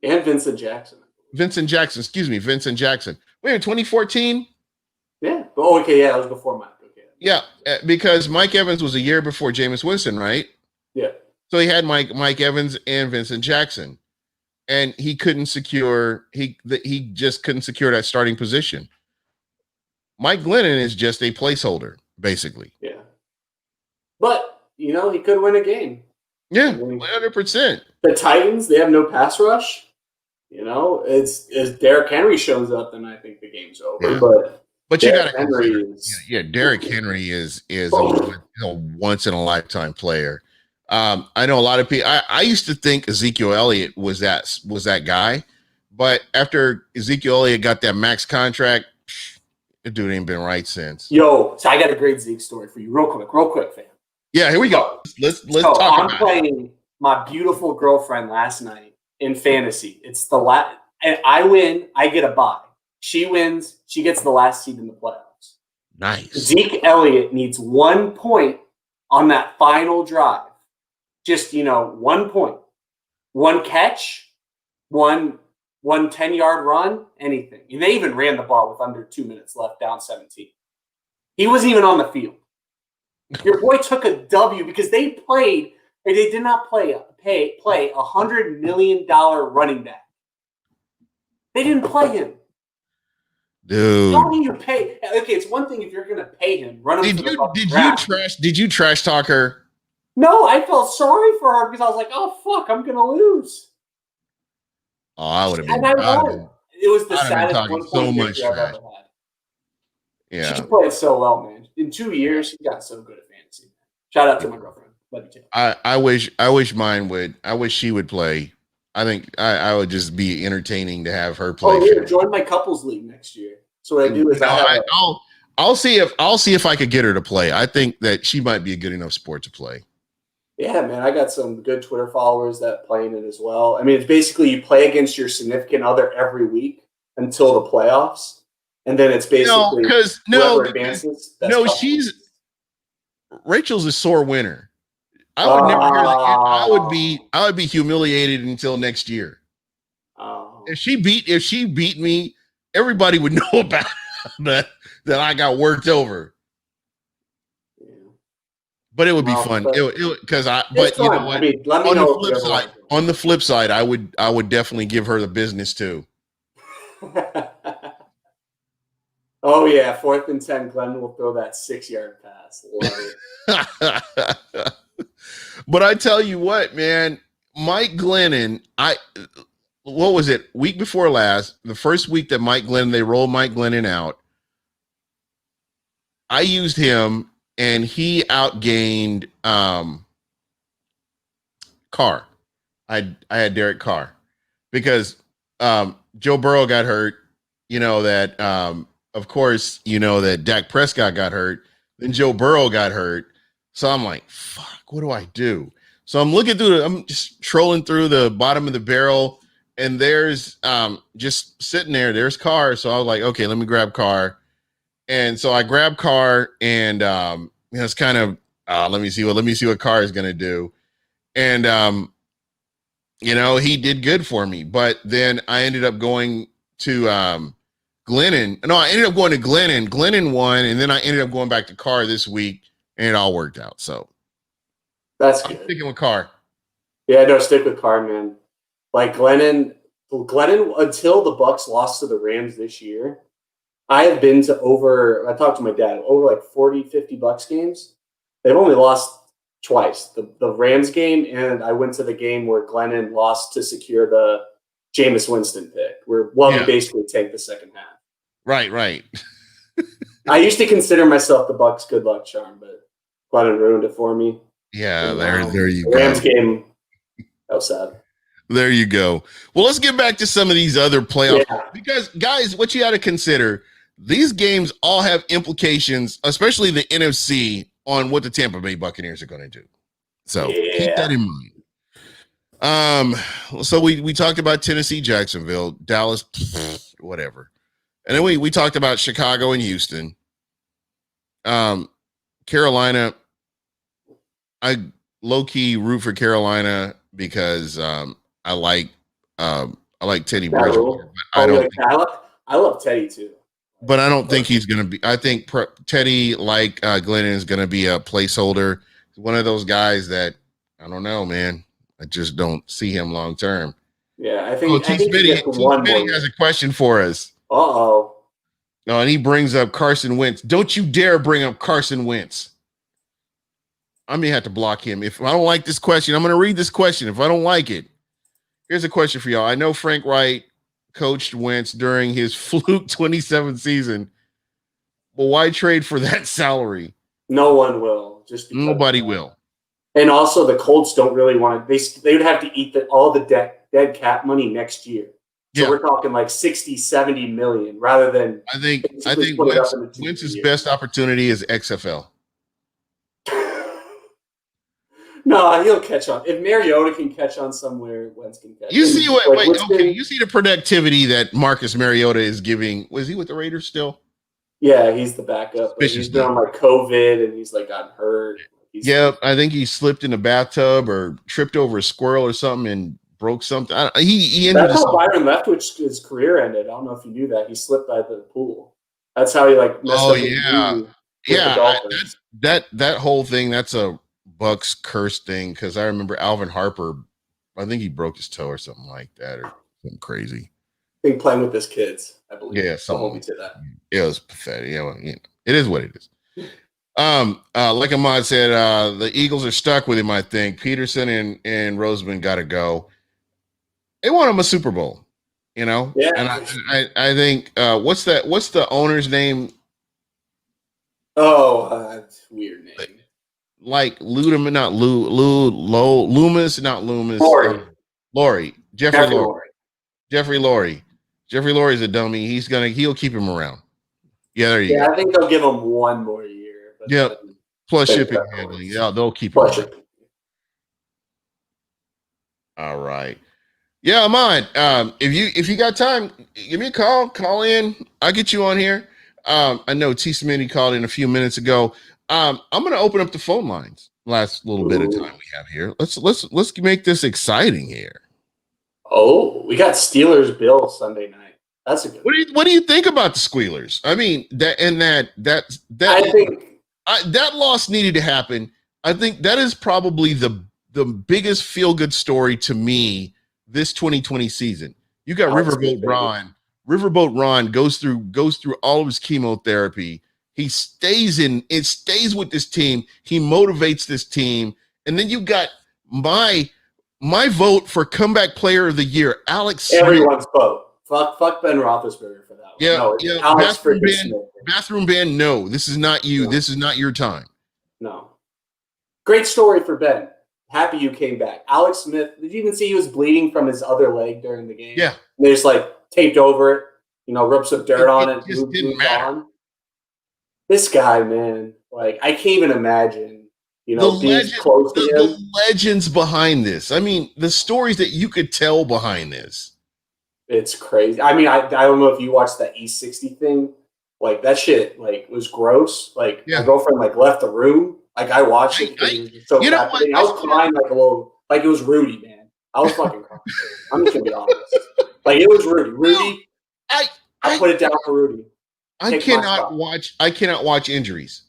And Vincent Jackson. Vincent Jackson. Wait, in 2014? Yeah. Oh, okay, yeah, that was before Mike. Yeah, because Mike Evans was a year before Jameis Winston, right? Yeah. So he had Mike Evans and Vincent Jackson, and he couldn't secure he just couldn't secure that starting position. Mike Glennon is just a placeholder, basically. Yeah, but he could win a game. Yeah, 100%. The Titans, they have no pass rush. It's as Derrick Henry shows up, then I think the game's over. Yeah. But But you got to Henry consider, yeah, Derrick Henry is a once in a lifetime player. I know a lot of people. I used to think Ezekiel Elliott was that guy, but after Ezekiel Elliott got that max contract, the dude ain't been right since. Yo, so I got a great Zeke story for you, real quick, fam. Yeah, here we go. Let's so talk about. I'm playing my beautiful girlfriend last night in fantasy. It's the last, and I win, I get a bye. She wins, she gets the last seed in the playoffs. Nice. Zeke Elliott needs 1 point on that final drive. Just 1 point, 1 catch, one 10-yard run, anything. And they even ran the ball with under 2 minutes left, down 17. He wasn't even on the field. Your boy took a W because they did not pay $100 million running back. They didn't play him. Dude. How do you pay? Okay, it's one thing if you're going to pay him. Did you trash talk her? No, I felt sorry for her because I was like, oh, fuck, I'm going to lose. Oh, I would have been. And I won. It was the saddest 1 so much I've ever had. Yeah. She played so well, man. In 2 years, she got so good at fantasy. Shout out to my girlfriend. Love you too. I wish mine would. I wish she would play. I think I would just be entertaining to have her play. Oh, yeah, join my couples league next year. So what I do is I'll see if I could get her to play. I think that she might be a good enough sport to play. Yeah, man, I got some good Twitter followers that play in it as well. I mean, it's basically you play against your significant other every week until the playoffs, and then it's basically whoever advances. Rachel's a sore winner. I would never hear that. I would be humiliated until next year. If she beat me, everybody would know about that I got worked over. But it would be fun. But you know what? I mean, let me know on the flip side, I would definitely give her the business too. Oh yeah, 4th and 10. Glenn will throw that 6-yard pass. Love it. But I tell you what, man, Mike Glennon. What was it? Week before last, the first week that they rolled Mike Glennon out. I used him. And he outgained Carr. I had Derek Carr because Joe Burrow got hurt. You know that, of course, you know that Dak Prescott got hurt. Then Joe Burrow got hurt. So I'm like, fuck, what do I do? So I'm I'm just trolling through the bottom of the barrel, and there's just sitting there's Carr. So I was like, okay, let me grab Carr. And so I grabbed Carr, and it's kind of let me see what Carr is gonna do. And he did good for me. But then I ended up going to Glennon. No, I ended up going to Glennon. Glennon won, and then I ended up going back to Carr this week, and it all worked out. So that's good. I'm sticking with Carr. Yeah, no, stick with Carr, man. Like Glennon until the Bucs lost to the Rams this year. I have been to I talked to my dad, over like 40, 50 Bucs games. They've only lost twice, the Rams game, and I went to the game where Glennon lost to secure the Jameis Winston pick, where he basically tanked the second half. Right. I used to consider myself the Bucs' good luck charm, but Glennon ruined it for me. Yeah, there you go. Rams game, that was sad. There you go. Well, let's get back to some of these other playoffs. Yeah. Because, guys, what you got to consider, these games all have implications, especially the NFC, on what the Tampa Bay Buccaneers are going to do. So keep that in mind. So we talked about Tennessee, Jacksonville, Dallas, whatever. And then we talked about Chicago and Houston. Carolina, I low-key root for Carolina because I like Teddy Bridgewater. I love Teddy too. But I don't think he's going to be. I think Teddy, like Glennon, is going to be a placeholder. He's one of those guys that I don't know, man. I just don't see him long term. Yeah, I think Smitty has a question for us. Uh-oh. No, and he brings up Carson Wentz. Don't you dare bring up Carson Wentz. I may have to block him. If I don't like this question, I'm going to read this question. If I don't like it, here's a question for y'all. I know Frank Wright coached Wentz during his fluke 27 season. But why trade for that salary? No one will. Just because nobody will. And also, the Colts don't really want to. They would have to eat all the dead cap money next year. So we're talking like 60, 70 million rather than. I think Wentz's best opportunity is XFL. No, he'll catch on. If Mariota can catch on somewhere, Wentz can catch. You see you see the productivity that Marcus Mariota is giving. Was he with the Raiders still? Yeah, he's the backup. He's been on like COVID and he's like gotten hurt. I think he slipped in a bathtub or tripped over a squirrel or something and broke something. He ended. That's how Byron Leftwich his career ended. I don't know if you knew that. He slipped by the pool. That's how he like messed up. That whole thing. That's a Bucs curse thing because I remember Alvin Harper. I think he broke his toe or something like that or something crazy. I think playing with his kids, I believe. Yeah, something to that. It was pathetic. It is what it is. Like Ahmad said, the Eagles are stuck with him. I think Peterson and Roseman got to go. They want him a Super Bowl, Yeah. And I think what's the owner's name? Oh, weird name. Like Ludeman, not Loomis, not Loomis. Laurie. Jeffrey Laurie. Jeffrey Laurie's a dummy. He'll keep him around. Yeah, there you go. I think they'll give him one more year. Yeah. Plus shipping handling. Yeah, they'll keep him around. All right. Yeah, Ahmad. If you got time, give me a call in. I'll get you on here. I know T. Smitty called in a few minutes ago. I'm going to open up the phone lines. Last little bit of time we have here. Let's make this exciting here. Oh, we got Steelers-Bills Sunday night. That's a good. What do you think about the Squealers? I mean, that loss needed to happen. I think that is probably the biggest feel-good story to me this 2020 season. You got Riverboat Ron. Riverboat Ron goes through all of his chemotherapy. He stays with this team. He motivates this team. And then you got my vote for comeback player of the year, Alex Smith. Everyone's vote. Fuck Ben Roethlisberger for that one. Yeah. Alex Bathroom Ben, no. This is not you. No. This is not your time. No. Great story for Ben. Happy you came back. Alex Smith, did you even see he was bleeding from his other leg during the game? Yeah. And they just taped over it, rubbed some dirt on it. It just didn't matter. This guy, man, I can't even imagine, being close to him. The legends behind this. I mean, the stories that you could tell behind this. It's crazy. I mean, I don't know if you watched that E60 thing. That shit, was gross. My girlfriend, left the room. I watched it. I was crying like a little, it was Rudy, man. I was fucking crying. I'm just going to be honest. It was Rudy. Rudy, I put it down for Rudy. I cannot watch injuries.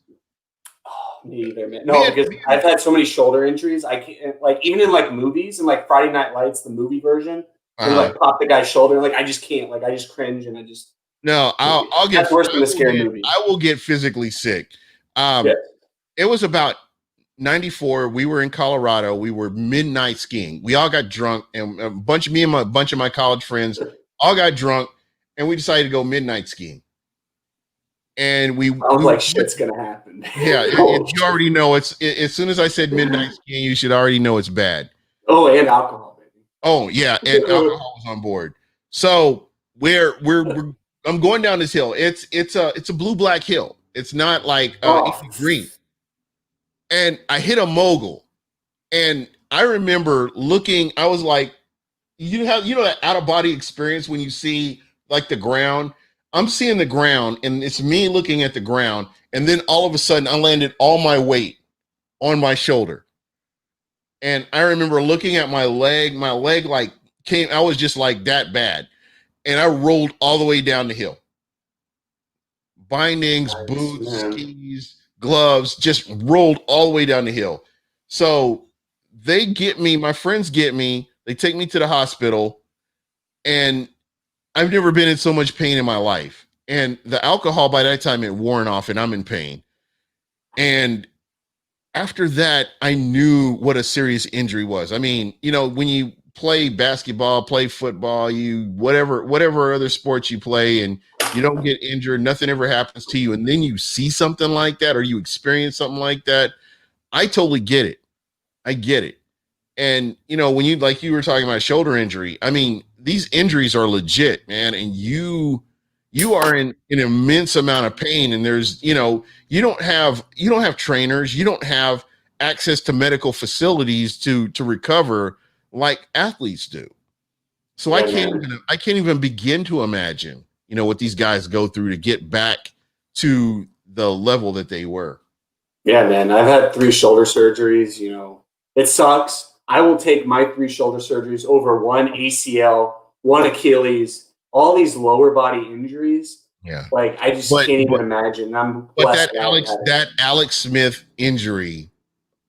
Oh, me either, man. No, because I've had so many shoulder injuries. I can't, even in movies and Friday Night Lights, the movie version, they pop the guy's shoulder. I just can't. I just cringe and I just. No, I'll get. That's worse than a scary movie. I will get physically sick. It was about 94. We were in Colorado. We were midnight skiing. We all got drunk, and a bunch of my college friends all got drunk, and we decided to go midnight skiing. And shit's gonna happen. Yeah, you already know as soon as I said midnight skiing, you should already know it's bad. Oh, and alcohol, baby. Oh yeah, and alcohol was on board. So I'm going down this hill. It's a blue-black hill. It's not green. And I hit a mogul, and I remember looking. I was like, that out-of-body experience when you see the ground. I'm seeing the ground, and it's me looking at the ground, and then all of a sudden, I landed all my weight on my shoulder. And I remember looking at my leg. My leg came. I was just that bad, and I rolled all the way down the hill. Bindings, boots, skis, gloves, just rolled all the way down the hill. So they get me. My friends get me. They take me to the hospital, and I've never been in so much pain in my life. And the alcohol by that time had worn off, and I'm in pain. And after that, I knew what a serious injury was. I mean, when you play basketball, play football, whatever other sports you play, and you don't get injured, nothing ever happens to you, and then you see something like that or you experience something like that, I totally get it. I get it. And, you know, when you were talking about shoulder injury, I mean, these injuries are legit, man. And you are in an immense amount of pain. And there's, you know, you don't have trainers, you don't have access to medical facilities to recover like athletes do. So I can't even begin to imagine, you know, what these guys go through to get back to the level that they were. Yeah, man. I've had 3 shoulder surgeries, you know. It sucks. I will take my 3 shoulder surgeries over 1 ACL, 1 Achilles, all these lower body injuries. Yeah. Like, I just can't even imagine. But that Alex Smith injury,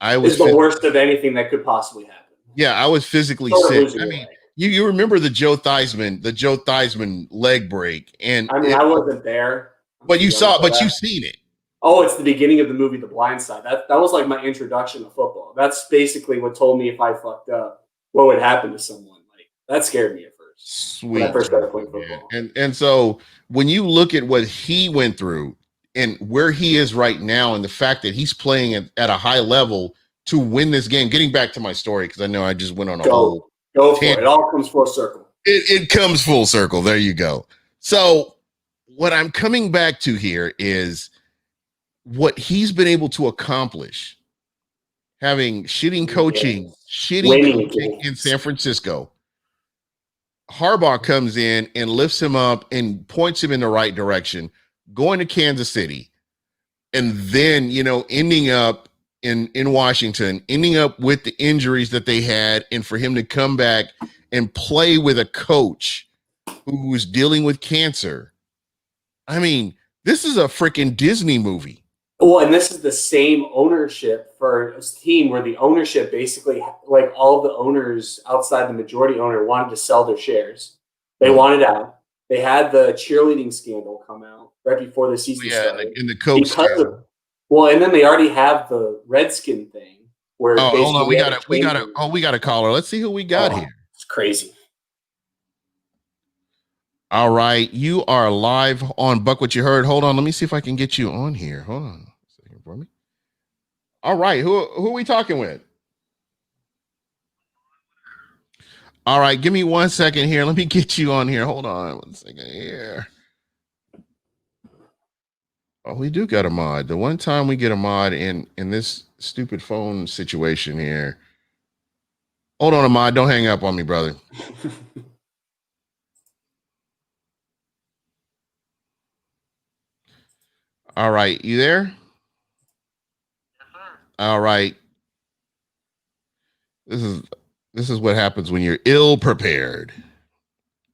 is the worst of anything that could possibly happen. Yeah, I was physically sick. I mean, you remember the Joe Theismann leg break, and I mean, I wasn't there, but you saw, but you've seen it. Oh, it's the beginning of the movie The Blind Side. That was like my introduction to football. That's basically what told me if I fucked up, what would happen to someone. Like, that scared me at first. Sweet. When I first started playing football. And so when you look at what he went through and where he is right now, and the fact that he's playing at a high level to win this game, getting back to my story, because I know I just went on a whole go for it. It all comes full circle. It comes full circle. There you go. So what I'm coming back to here is what he's been able to accomplish, having shitty coaching in San Francisco. Harbaugh comes in and lifts him up and points him in the right direction, going to Kansas City, and then, you know, ending up in Washington, ending up with the injuries that they had, and for him to come back and play with a coach who was dealing with cancer. I mean, this is a freaking Disney movie. Well, and this is the same ownership for a team where the ownership basically, like all of the owners outside the majority owner, wanted to sell their shares. They wanted out. They had the cheerleading scandal come out right before the season started. In the coach. And then they already have the Redskin thing where hold on, we got a caller. Let's see who we got here. It's crazy. All right, you are live on Buck What You Heard. Hold on, let me see if I can get you on here. Hold on a second for me. All right, who are we talking with? All right, give me 1 second here. Let me get you on here. Hold on 1 second here. Oh, we do got a mod. The one time we get a mod in this stupid phone situation here. Hold on, Ahmad. Don't hang up on me, brother. All right, you there? Yes, sir. All right. This is what happens when you're ill prepared.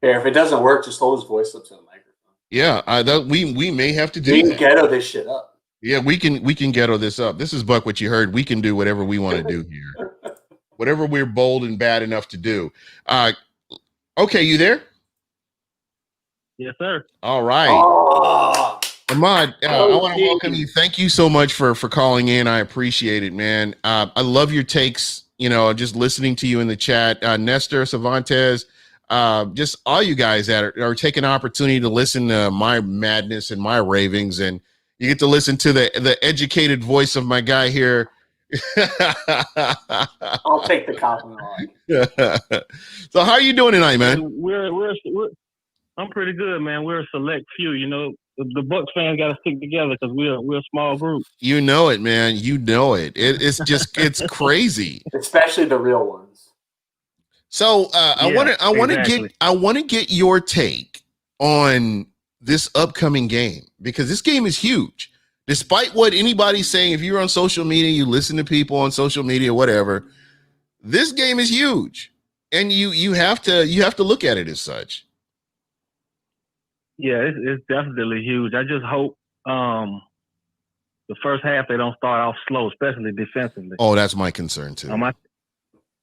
Yeah, if it doesn't work, just hold his voice up to the microphone. Yeah, we may have to do. We can ghetto this shit up. Yeah, we can ghetto this up. This is Buck What You Heard. We can do whatever we want to do here. Whatever we're bold and bad enough to do. Okay, you there? Yes, sir. All right. Oh. Ahmad, I want to welcome you. Thank you so much for calling in. I appreciate it, man. I love your takes. You know, just listening to you in the chat. Nestor, Cervantes, just all you guys that are taking an opportunity to listen to my madness and my ravings, and you get to listen to the educated voice of my guy here. I'll take the compliment on. So how are you doing tonight, man? I'm pretty good, man. We're a select few, you know. The Bucs fans got to stick together because we're a small group. You know it, man. You know it. It's just it's crazy, especially the real ones. So I want to get your take on this upcoming game, because this game is huge. Despite what anybody's saying, if you're on social media, you listen to people on social media, whatever, this game is huge, and you have to look at it as such. Yeah, it's definitely huge. I just hope the first half they don't start off slow, especially defensively. Oh, that's my concern too.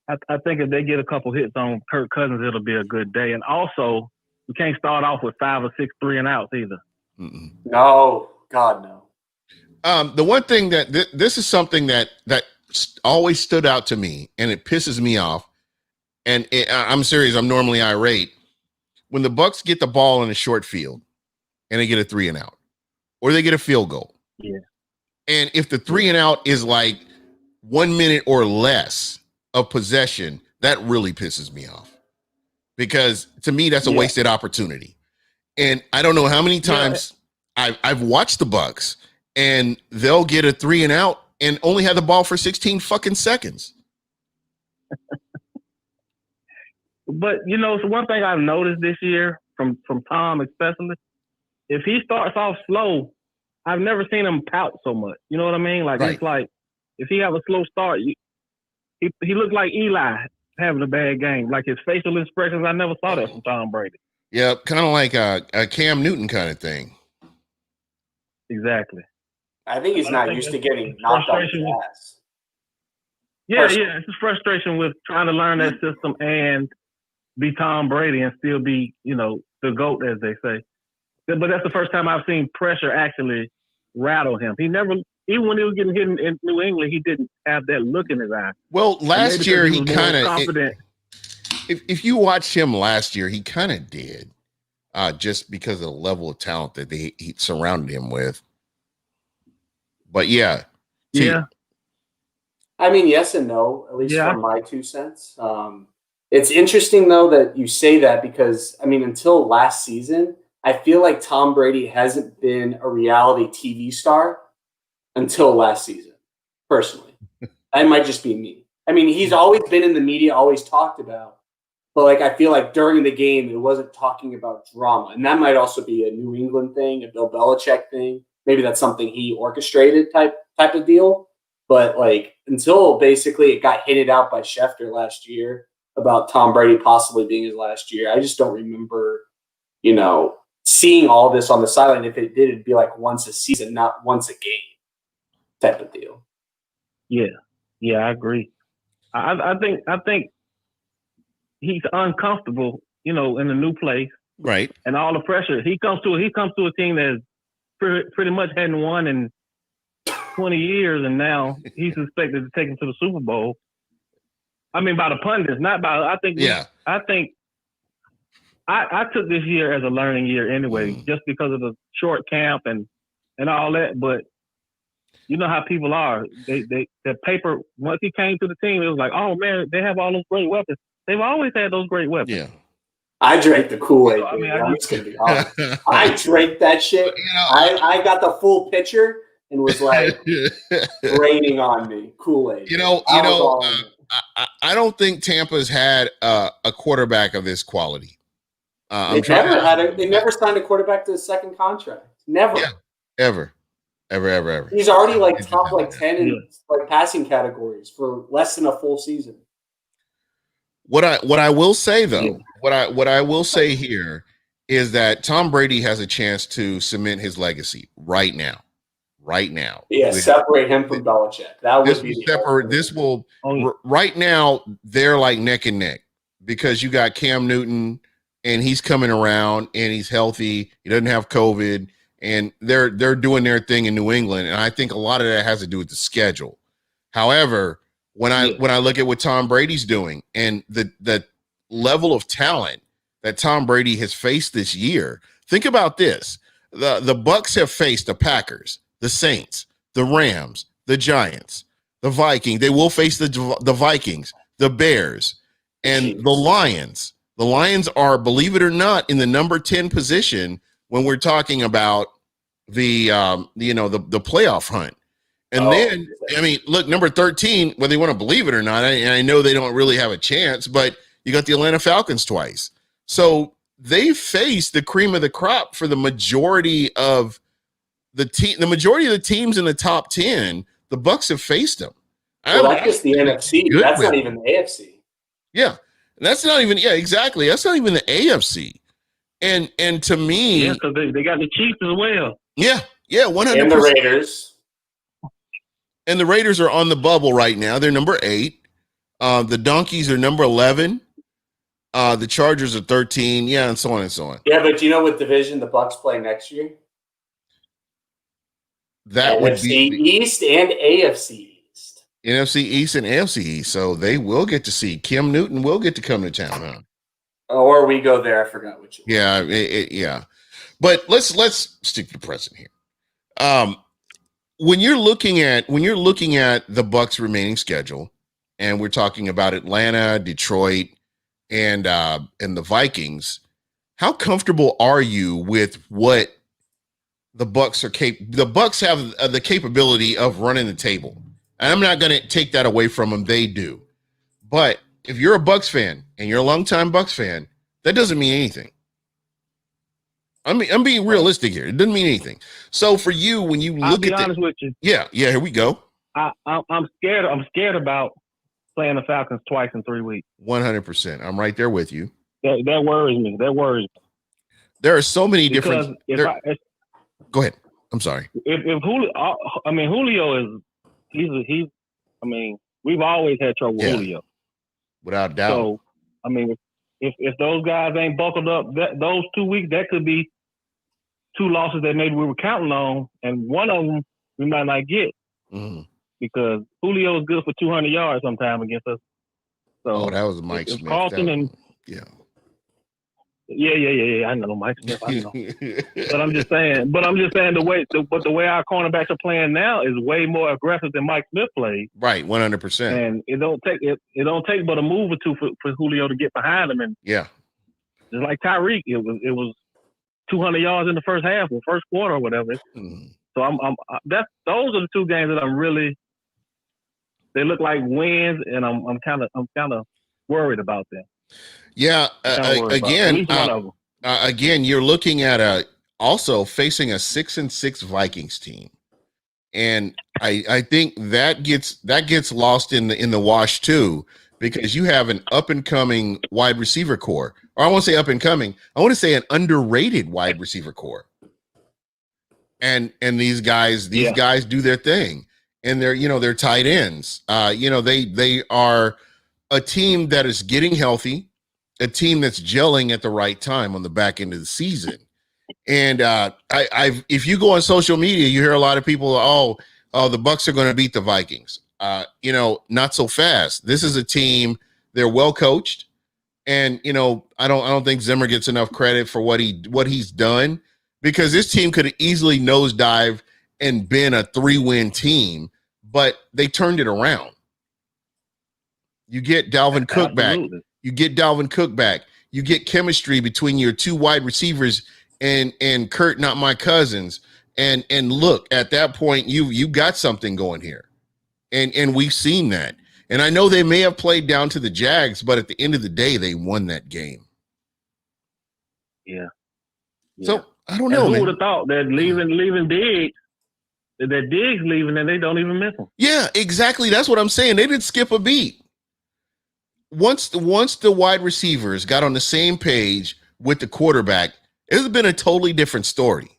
I think if they get a couple hits on Kirk Cousins, it'll be a good day. And also, we can't start off with 5 or 6 3-and-outs either. Mm-mm. No, God no. The one thing that this is something that always stood out to me, and it pisses me off. And I'm serious. I'm normally irate. When the Bucs get the ball in a short field and they get a 3 and out, or they get a field goal. Yeah. And if the 3 and out is like 1 minute or less of possession, that really pisses me off, because to me, that's a wasted opportunity. And I don't know how many times I've watched the Bucs, and they'll get a 3 and out and only have the ball for 16 fucking seconds. But so one thing I've noticed this year from Tom especially, if he starts off slow, I've never seen him pout so much. You know what I mean? Like It's like if he have a slow start, he looked like Eli having a bad game. Like his facial expressions, I never saw that from Tom Brady. Yeah, kind of like a Cam Newton kind of thing. Exactly. I think he's not used to getting knocked off his ass. Yeah, it's just frustration with trying to learn that system and be Tom Brady and still be, the GOAT, as they say. But that's the first time I've seen pressure actually rattle him. He never, even when he was getting hit in New England, he didn't have that look in his eye. Well, last year he kind of confident. If you watched him last year, he kind of did, just because of the level of talent that he surrounded him with. But yeah. I mean, yes and no, at least from my 2 cents. It's interesting, though, that you say that, because, I mean, until last season, I feel like Tom Brady hasn't been a reality TV star until last season, personally. That might just be me. I mean, he's always been in the media, always talked about. But, like, I feel like during the game, it wasn't talking about drama. And that might also be a New England thing, a Bill Belichick thing. Maybe that's something he orchestrated type of deal. But, like, until basically it got hinted out by Schefter last year about Tom Brady possibly being his last year, I just don't remember, seeing all this on the sideline. If it did, it'd be like once a season, not once a game type of deal. Yeah, I agree. I think he's uncomfortable, in a new place, right? And all the pressure he comes to a team that's pretty much hadn't won in 20 years, and now he's expected to take him to the Super Bowl. I mean, by the pundits, not by. I think I took this year as a learning year anyway, just because of the short camp and all that. But you know how people are. The paper, once he came to the team, it was like, oh man, they have all those great weapons. They've always had those great weapons. Yeah. I drank the Kool-Aid. I'm just gonna be honest. I drank that shit. I got the full pitcher and was like raining on me Kool-Aid. I don't think Tampa's had a quarterback of this quality. They never signed a quarterback to a second contract. Never. Yeah, ever. He's already like top 10 in like passing categories for less than a full season. What I will say though, what I will say here is that Tom Brady has a chance to cement his legacy right now. Yeah, separate him from Belichick. That would be separate. Right now they're like neck and neck, because you got Cam Newton and he's coming around and he's healthy. He doesn't have COVID, and they're doing their thing in New England. And I think a lot of that has to do with the schedule. However, when I look at what Tom Brady's doing and the level of talent that Tom Brady has faced this year, think about this. The Bucs have faced the Packers, the Saints, the Rams, the Giants, the Vikings. They will face the Vikings, the Bears, and the Lions. The Lions are, believe it or not, in the number 10 position when we're talking about the playoff hunt. And then, I mean, look, number 13, whether you want to believe it or not, I know they don't really have a chance, but you got the Atlanta Falcons twice. So they faced the cream of the crop for the majority of the teams in the top 10. The Bucs have faced them. That's just the NFC. That's not even the AFC. Yeah. That's not even, exactly. That's not even the AFC. And to me, because they got the Chiefs as well. Yeah, 100%. And the Raiders. And the Raiders are on the bubble right now. They're number 8. The Donkeys are number 11. The Chargers are 13. Yeah, and so on and so on. Yeah, but do you know what division the Bucs play next year? That would be East and AFC East. NFC East and AFC East. So they will get to see. Kim Newton will get to come to town, huh? Or we go there. I forgot which. Yeah, yeah. But let's stick to the present here. When you're looking at the Bucs' remaining schedule, and we're talking about Atlanta, Detroit, and the Vikings, how comfortable are you with what the Bucs are the Bucs have the capability of running the table? And I'm not going to take that away from them. They do. But if you're a Bucs fan and you're a longtime Bucs fan, that doesn't mean anything. I'm being realistic here. It doesn't mean anything. So for you, when you look I'll be honest with you. Yeah, here we go. I'm scared. I'm scared about playing the Falcons twice in 3 weeks. 100%. I'm right there with you. That worries me. That worries me. There are so many different. Go ahead. I'm sorry. If Julio is he's. I mean, we've always had trouble with Julio, without doubt. So, I mean, if those guys ain't buckled up, those 2 weeks, that could be 2 losses that maybe we were counting on, and one of them we might not get because Julio is good for 200 yards sometime against us. So that was Mike Smith. Carlton Yeah, I know Mike Smith. I know, but I'm just saying the way our cornerbacks are playing now is way more aggressive than Mike Smith played. Right, 100%. And it don't take but a move or two for Julio to get behind him. And just like Tyreek, it was 200 yards in the first half or first quarter or whatever. So those are the 2 games that I'm really. They look like wins, and I'm kind of worried about them. Yeah. Again, you're looking at also facing a 6-6 Vikings team, and I think that gets lost in the wash too, because you have an up and coming wide receiver core, or I won't say up and coming. I want to say an underrated wide receiver core, and these guys do their thing, and they're tight ends. They are a team that is getting healthy. A team that's gelling at the right time on the back end of the season. And if you go on social media, you hear a lot of people, the Bucs are going to beat the Vikings. Not so fast. This is a team, they're well coached. And, I don't think Zimmer gets enough credit for what he's done, because this team could have easily nosedive and been a 3-win team, but they turned it around. You get Dalvin Cook back. You get Dalvin Cook back. You get chemistry between your 2 wide receivers and Kurt, not my cousins. And look, at that point, you got something going here. And we've seen that. And I know they may have played down to the Jags, but at the end of the day, they won that game. Yeah. So I don't know. Who would have thought that leaving Diggs, that Diggs leaving, and they don't even miss him? Yeah, exactly. That's what I'm saying. They didn't skip a beat. Once the wide receivers got on the same page with the quarterback, it has been a totally different story.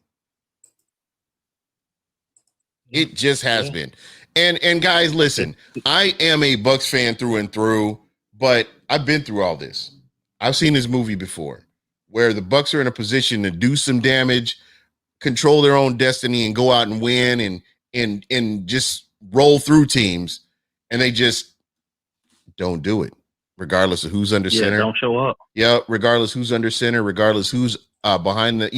It just has been. And guys, listen, I am a Bucs fan through and through, but I've been through all this. I've seen this movie before where the Bucs are in a position to do some damage, control their own destiny, and go out and win and just roll through teams, and they just don't do it. Regardless of who's under center, don't show up. Yeah, regardless who's under center, regardless who's behind the,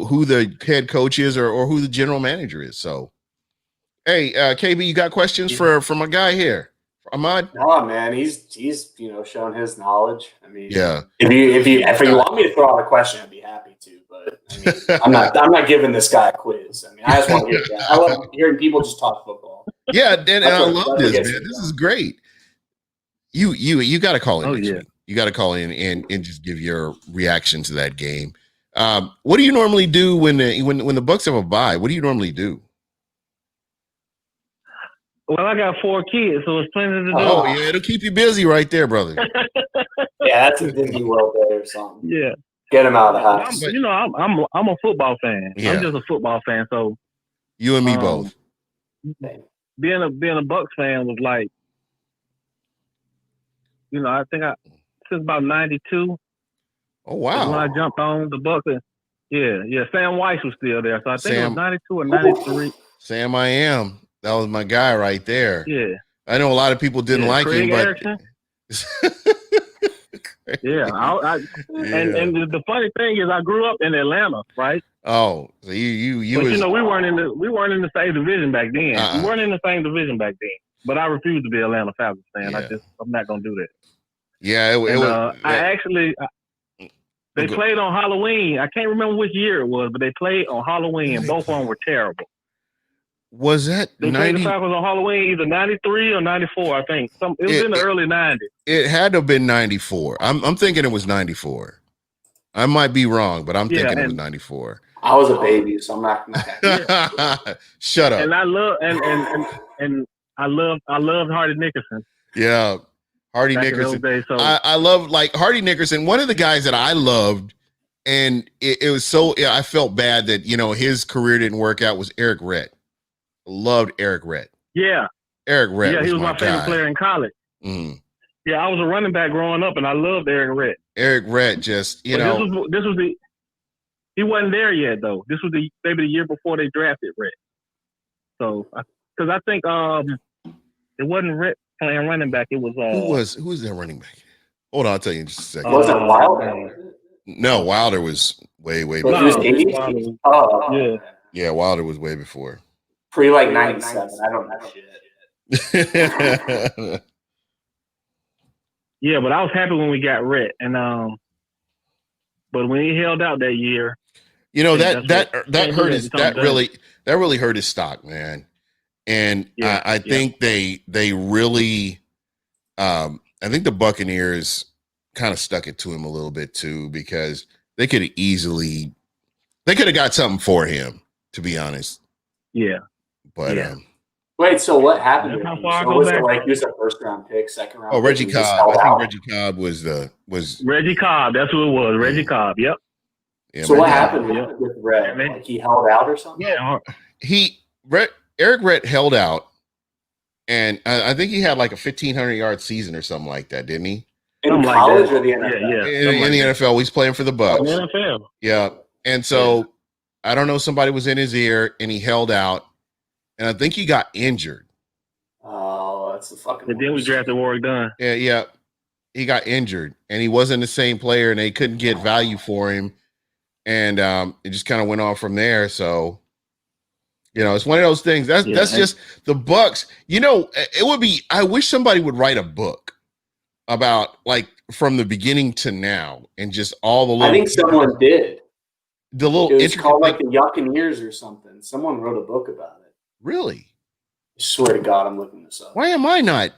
who the head coach is or who the general manager is. So, hey, KB, you got questions for my guy here, Ahmad? Oh man, he's shown his knowledge. I mean, yeah. If you want me to throw out a question, I'd be happy to. But I mean, I'm not giving this guy a quiz. I mean, I just want to hear that. I love hearing people just talk football. Yeah, and I love this, man. This is great. You got to call in. You got to call in and just give your reaction to that game. What do you normally do when the Bucs have a bye? What do you normally do? Well, I got 4 kids, so it's plenty to do. Oh yeah, it'll keep you busy right there, brother. Yeah, that's a Disney World day or something. Yeah, get him out of the house. I'm a football fan. Yeah. I'm just a football fan. So you and me both. Being a Bucs fan was like, I think since about 92. Oh wow! When I jumped on the Bucs, yeah. Sam Weiss was still there, so I think it was 92 or 93. Sam, I am. That was my guy right there. Yeah. I know a lot of people didn't like Craig him, but Erickson. Yeah, and the funny thing is, I grew up in Atlanta, right? Oh, so you But was we weren't in the same division back then. We weren't in the same division back then. But I refuse to be an Atlanta Falcons fan. Yeah. I'm not gonna do that. Yeah, it was. They played on Halloween. I can't remember which year it was, but they played on Halloween, and both of them were terrible. Was that they 90? played the Falcons on Halloween, either 93 or 94, I think. It was in the early 90s. It had to have been 94. I'm thinking it was 94. I might be wrong, but I'm thinking it was 94. I was a baby, so I'm not Shut up. And I love and I loved Hardy Nickerson. Yeah. Hardy Nickerson. Days, so. I love like Hardy Nickerson. One of the guys that I loved, and it was so I felt bad that his career didn't work out, was Eric Rett. Loved Eric Rett. Yeah. Eric Rett. Yeah, he was my favorite player in college. Mm. Yeah, I was a running back growing up, and I loved Eric Rett. Eric Rett just, this was he wasn't there yet though. This was maybe the year before they drafted Rett. So, because I think it wasn't Rett playing running back. It was who was that running back? Hold on, I'll tell you in just a second. Was it Wilder? No, Wilder was way before. Yeah. Yeah, Wilder was way before. Pre 97. I don't know shit. Yeah, but I was happy when we got Rett, and but when he held out that year, that hurt his that really hurt his stock, man. And I think they really I think the Buccaneers kind of stuck it to him a little bit too, because they could have got something for him, to be honest. Yeah. But wait, so what happened? How far so was it like he was a first round pick, second round? Oh, Reggie Cobb. I think Reggie Cobb was Reggie Cobb. That's who it was. Reggie Cobb. Yep. Yeah, so what happened with Rett? Like he held out or something? Yeah. Eric Rett held out, and I think he had like a 1,500-yard season or something like that, didn't he? In college or the NFL? In the NFL, he's playing for the Bucs. The NFL. Yeah, and so I don't know. Somebody was in his ear, and he held out, and I think he got injured. Oh, that's the fucking. And then we drafted Warwick Dunn. Yeah, he got injured, and he wasn't the same player, and they couldn't get value for him, and it just kind of went on from there. So, it's one of those things. That's just the Bucs. It would be. I wish somebody would write a book about like from the beginning to now, and just all the. I think someone did. The little. It was called like the Yuccaneers or something. Someone wrote a book about it. Really? I swear to God, I'm looking this up. Why am I not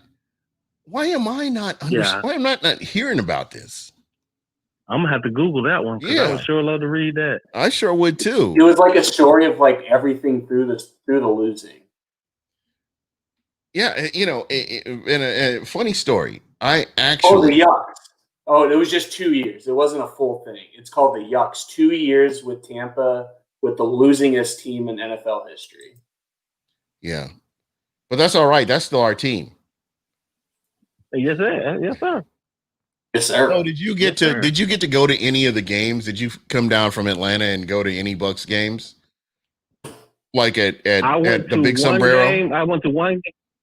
hearing about this? I'm gonna have to Google that one because I would sure love to read that. I sure would too. It was like a story of like everything through the losing. Yeah, in a funny story. I actually the Yucks. Oh, it was just 2 years. It wasn't a full thing. It's called the Yucks. 2 years with Tampa, with the losingest team in NFL history. Yeah, but that's all right. That's still our team. Yes, sir. Yes, sir. Yes, sir. So did you get to go to any of the games? Did you come down from Atlanta and go to any Bucs games? Like at the Big Sombrero? I went to one.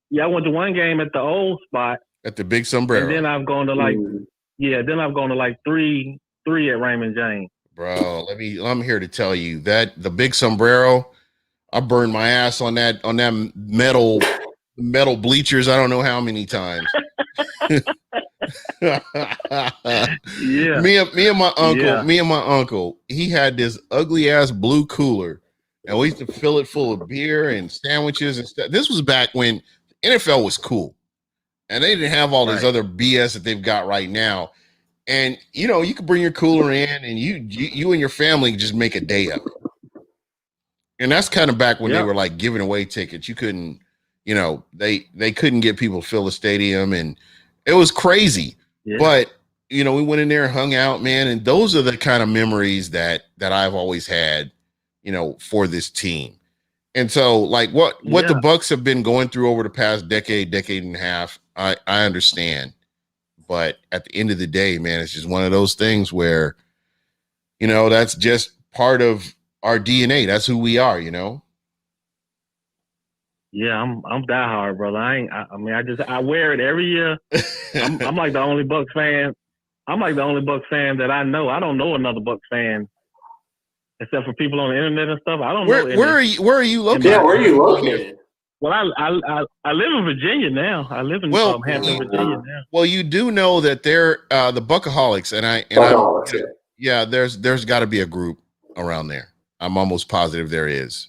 Yeah, I went to one game at the old spot. At the Big Sombrero. And then I've gone to like three at Raymond James. Bro, I'm here to tell you that the Big Sombrero, I burned my ass on that metal bleachers. I don't know how many times. Yeah. Me and my uncle, he had this ugly ass blue cooler, and we used to fill it full of beer and sandwiches and stuff. This was back when NFL was cool, and they didn't have all this other BS that they've got right now. And you could bring your cooler in, and you and your family just make a day of it. And that's kind of back when they were like giving away tickets. You couldn't, they couldn't get people to fill the stadium, and it was crazy. Yeah. But we went in there and hung out, man. And those are the kind of memories that I've always had, for this team. And so like what the Bucs have been going through over the past decade and a half, I understand. But at the end of the day, man, it's just one of those things where, that's just part of our DNA. That's who we are, Yeah, I'm diehard, brother. I wear it every year. I'm like the only Bucs fan I'm like the only Bucs fan that I know. I don't know another Bucs fan except for people on the internet and stuff. I don't know. Where are you located? Yeah, where are you located? Well, I live in Virginia now. I live in Hampton, Virginia now. Well, you do know that they're the BucWhatYaHeards, there's got to be a group around there. I'm almost positive there is.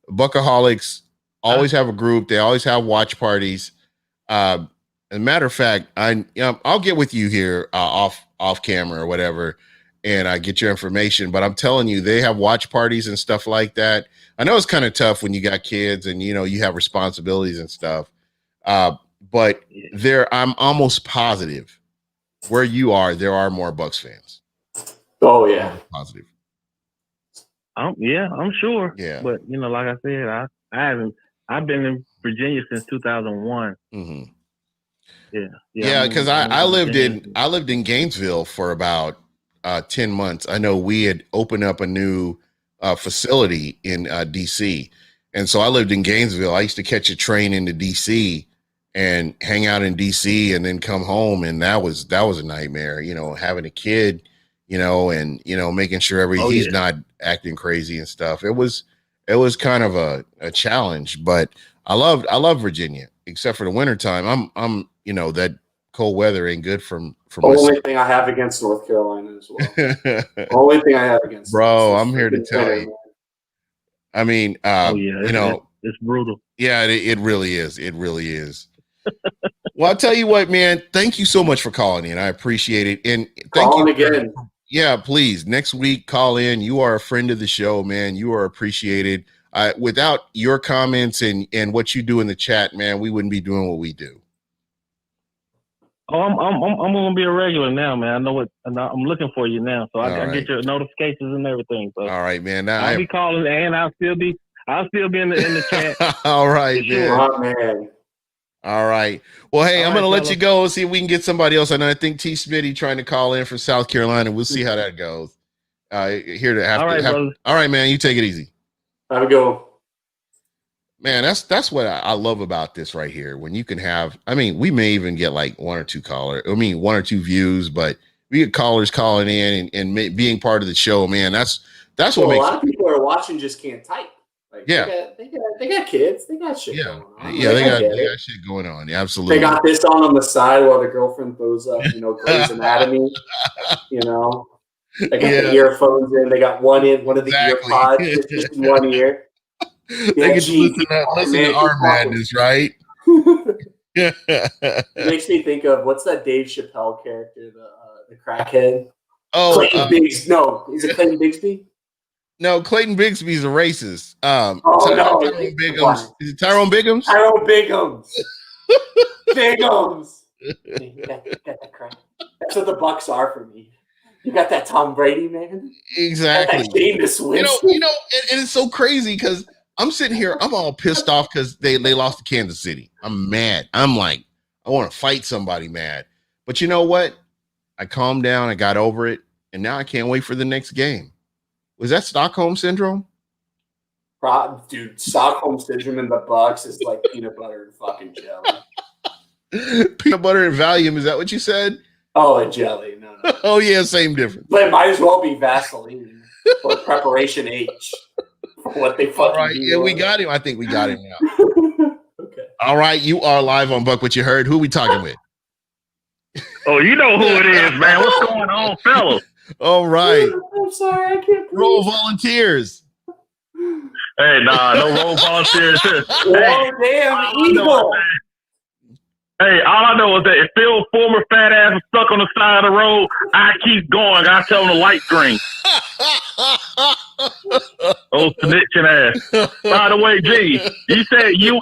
BucWhatYaHards always have a group. They always have watch parties. As a matter of fact, I'll get with you here off camera or whatever, and I get your information. But I'm telling you, they have watch parties and stuff like that. I know it's kind of tough when you got kids and you have responsibilities and stuff. But I'm almost positive where you are, there are more Bucs fans. Oh yeah, positive. I'm sure. Yeah, but like I said, I've been in Virginia since 2001. Mm-hmm. Yeah, because I lived in Gainesville for about 10 months. I know we had opened up a new facility in DC, and so I lived in Gainesville. I used to catch a train into DC and hang out in DC and then come home, and that was a nightmare. Having a kid, and making sure he's not acting crazy and stuff. It was kind of a challenge, but I love Virginia, except for the wintertime. I'm that cold weather ain't good for only thing I have against North Carolina as well. Only thing I have against bro. I'm here to tell you. I mean, it's brutal. Yeah, it really is. It really is. Well, I'll tell you what, man. Thank you so much for calling in. I appreciate it. And thank you again. Yeah, please. Next week, call in. You are a friend of the show, man. You are appreciated. Without your comments and what you do in the chat, man, we wouldn't be doing what we do. Oh, I'm gonna be a regular now, man. I know what I'm looking for you now, so I get your notifications and everything. So all right, man. Now I'll be calling, and I'll still be in the chat. All right, man. Oh, man. All right. Well, hey, I'm gonna let you go and see if we can get somebody else. I think T. Smitty trying to call in from South Carolina. We'll see how that goes. Here to have. All right, man. You take it easy. Have a go. Man, that's what I love about this right here. When you can have, we may even get like one or two views, but we get callers calling in and being part of the show, man. That's what makes a lot of people are watching just can't type. Like, they got kids. They got shit going on. Yeah, they got shit going on. Yeah, absolutely. They got this on the side while the girlfriend throws up, Grey's Anatomy. They got the earphones in. They got one of the ear pods just in one ear. They get to listen to our madness, right? It makes me think of what's that Dave Chappelle character, the crackhead? Oh, Clayton Biggs. No, is it Clayton Bigsby? No, Clayton Bigsby's a racist. Tyrone Biggums. Is it Tyrone Biggums? Tyrone Biggums. Biggums. You got that crack. That's what the Bucs are for me. You got that Tom Brady, man. Exactly. That Jameis Winston. And it's so crazy because I'm sitting here, I'm all pissed off because they lost to Kansas City. I'm mad. I'm like, I want to fight somebody mad. But you know what? I calmed down. I got over it. And now I can't wait for the next game. Was that Stockholm Syndrome? Dude, Stockholm Syndrome in the Bucs is like peanut butter and fucking jelly. Peanut butter and Valium. Is that what you said? Oh, and jelly. No. Oh, yeah, same difference. But it might as well be Vaseline or Preparation H. What they fucking right. Yeah, we got him. I think we got him now. Okay. All right, you are live on BucWhatYaHeard. Who we talking with? Oh, you know who it is, man. What's going on, fellas? All right. I'm sorry, I can't. Roll volunteers. Hey, nah, no roll volunteers. Oh, damn, evil. Hey, all I know is that if Phil former fat ass is stuck on the side of the road, I keep going. I tell him the light green. Oh, snitching ass. By the way, G, you said you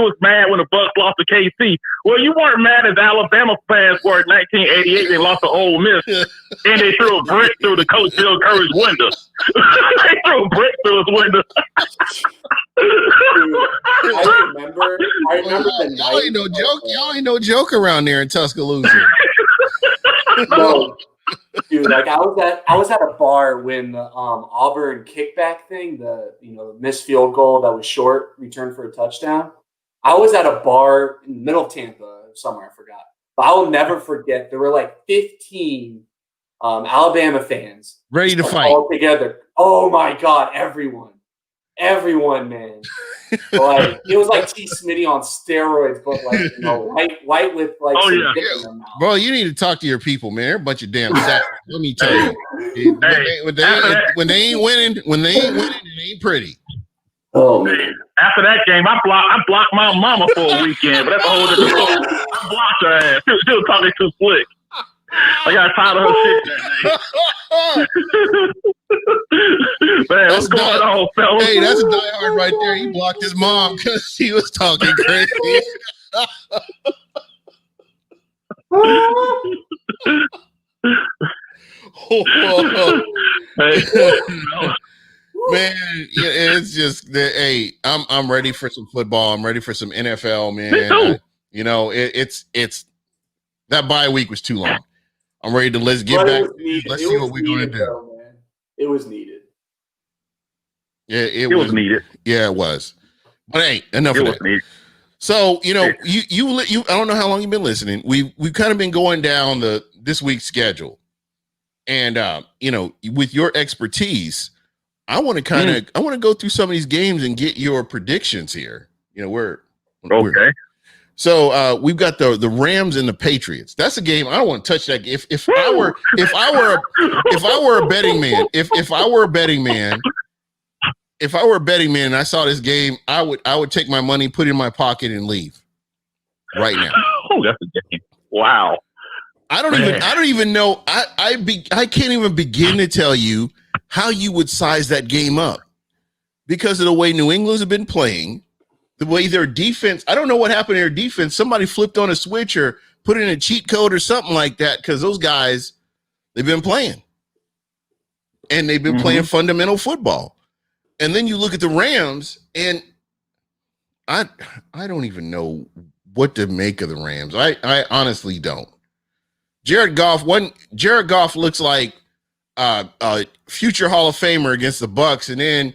was mad when the Bucs lost to KC. Well, you weren't mad as Alabama fans were in 1988. They lost to Ole Miss, and they threw a brick through the coach Bill Curry's window. They threw a brick through his window. I remember the night. Y'all ain't no joke. Y'all ain't no joke around there in Tuscaloosa. No, dude. Like I was at a bar when the Auburn kickback thing, the missed field goal that was short, returned for a touchdown. I was at a bar in Middle Tampa somewhere, I forgot, But I will never forget. There were like 15 Alabama fans ready to fight all together. Oh my God, everyone, man. Like it was like T. Smitty on steroids, but like white with like some dip in their mouth. Bro, you need to talk to your people, man. They're a bunch of damn savages. Let me tell you. When they ain't winning, it ain't pretty. Oh man! After that game, I blocked my mama for a weekend, but that's a whole different story. I blocked her ass. She was talking too slick. I got tired of her shit that day. Man, what's going on, fellas? Hey, that's a diehard right there. He blocked his mom because she was talking crazy. Man, it's just that. Hey, I'm ready for some football. I'm ready for some NFL, man. It's that bye week was too long. I'm ready to let's get back. Let's see what we're going to do. Though, man. It was needed. Yeah, it was needed. Yeah, it was. But hey, enough of that. Needed. So you I don't know how long you've been listening. We've kind of been going down this week's schedule, and with your expertise, I want to go through some of these games and get your predictions here. Okay. So we've got the Rams and the Patriots. That's a game I don't want to touch that. If I were a betting man, if I were a betting man and I saw this game, I would take my money, put it in my pocket, and leave right now. Oh, that's a game! Wow. I don't even know. I can't even begin to tell you how you would size that game up because of the way New England's have been playing. The way their defense, I don't know what happened to their defense. Somebody flipped on a switch or put in a cheat code or something like that because those guys, they've been playing. And they've been playing fundamental football. And then you look at the Rams, and I don't even know what to make of the Rams. I honestly don't. Jared Goff looks like a future Hall of Famer against the Bucs, and then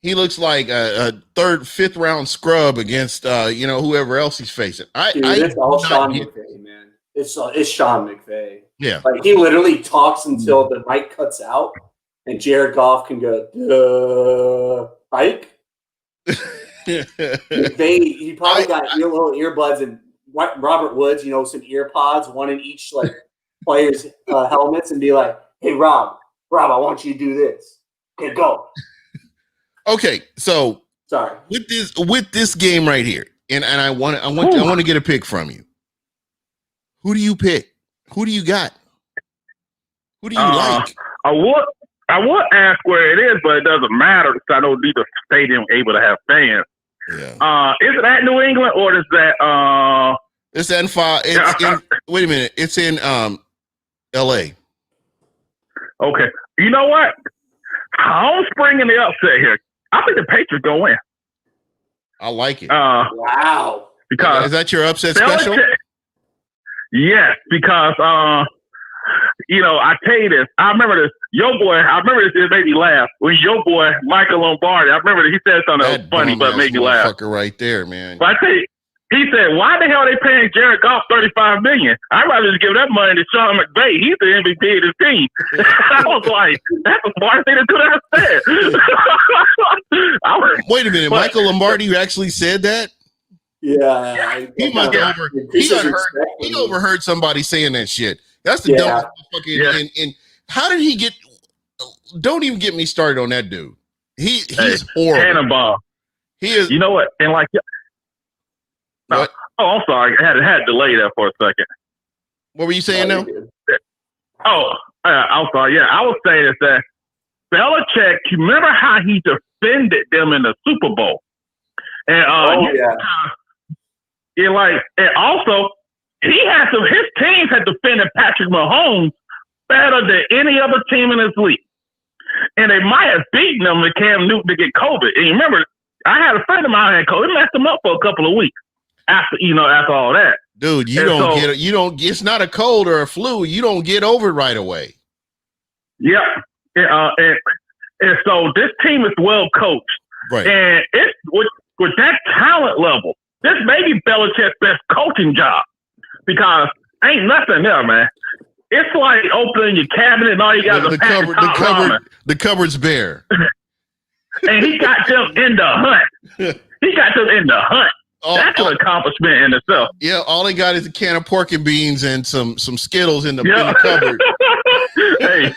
he looks like a third, fifth round scrub against whoever else he's facing. It's all Sean McVay, man. It's Sean McVay. Yeah, like he literally talks until the mic cuts out, and Jared Goff can go, Mike. He probably got little earbuds and Robert Woods, some ear pods, one in each player's helmets, and be like, "Hey, Rob, I want you to do this. Okay, go." Okay, so sorry with this game right here, and I want to get a pick from you. Who do you pick? Who do you got? Who do you like? I would ask where it is, but it doesn't matter because I know neither stadium able to have fans. Yeah. Is it at New England or is that? It's in wait a minute. It's in L.A. Okay. You know what? I'm springing the upset here. I think the Patriots gonna win. I like it. Wow. Because is that your upset special? Yes, because I tell you this. I remember this. It made me laugh. When your boy Michael Lombardi, I remember he said something that was funny but made me laugh. Fucker right there, man. But I tell you, he said, "Why the hell are they paying Jared Goff $35 million? I'd rather just give that money to Sean McVay. He's the MVP of the team." I was like, "That's the smartest thing to do that I said." Wait a minute, Michael Lombardi actually said that? Yeah, he overheard somebody saying that shit. That's the dumbest fucking. Yeah. And how did he get? Don't even get me started on that dude. He's horrible. Tannenbaum. He is. You know what? And like. What? Oh, I'm sorry. I had to delay that for a second. What were you saying now? I'm sorry. Yeah, I was saying is that Belichick, you remember how he defended them in the Super Bowl? And and also his teams had defended Patrick Mahomes better than any other team in this league. And they might have beaten them with Cam Newton to get COVID. And you remember, I had a friend of mine had COVID. It messed him up for a couple of weeks. After all that, dude, it's not a cold or a flu. You don't get over it right away. Yeah. And so this team is well coached. Right. And it's with that talent level, this may be Belichick's best coaching job because ain't nothing there, man. It's like opening your cabinet and all you got is a pack of top ramen. The cupboard's bare. And he got them in the hunt. That's an accomplishment in itself. Yeah, all they got is a can of pork and beans and some Skittles in the cupboard. hey,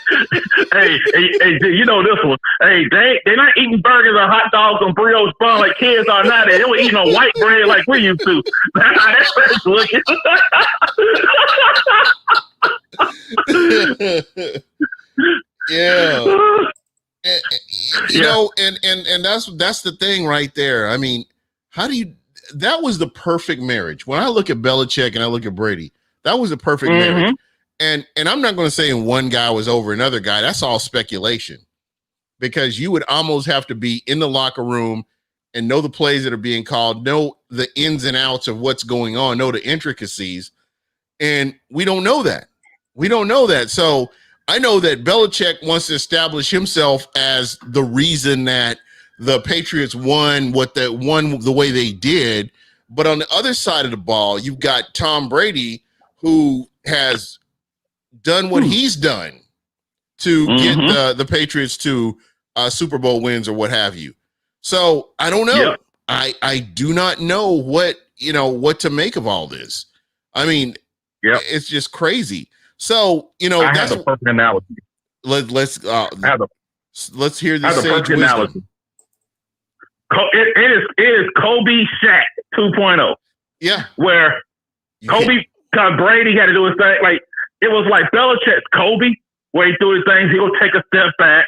you know this one. Hey, they're not eating burgers or hot dogs and brioche bun like kids are now. They were eating on white bread like we used to. That's how that's looking. Yeah. You know, and that's the thing right there. I mean, that was the perfect marriage. When I look at Belichick and I look at Brady, that was the perfect marriage. And I'm not going to say one guy was over another guy. That's all speculation, because you would almost have to be in the locker room and know the plays that are being called, know the ins and outs of what's going on, know the intricacies. And we don't know that. So I know that Belichick wants to establish himself as the reason that the Patriots won the way they did. But on the other side of the ball, you've got Tom Brady, who has done what he's done to get the Patriots to Super Bowl wins or what have you. So I don't know. Yep. I do not know what to make of all this. I mean, it's just crazy. So, I have the perfect analogy. Let's hear this sage analogy. It is Kobe Shaq 2.0. Yeah. Where Kobe, Brady had to do his thing. Like, it was like Belichick's Kobe, where he do his things, he'll take a step back,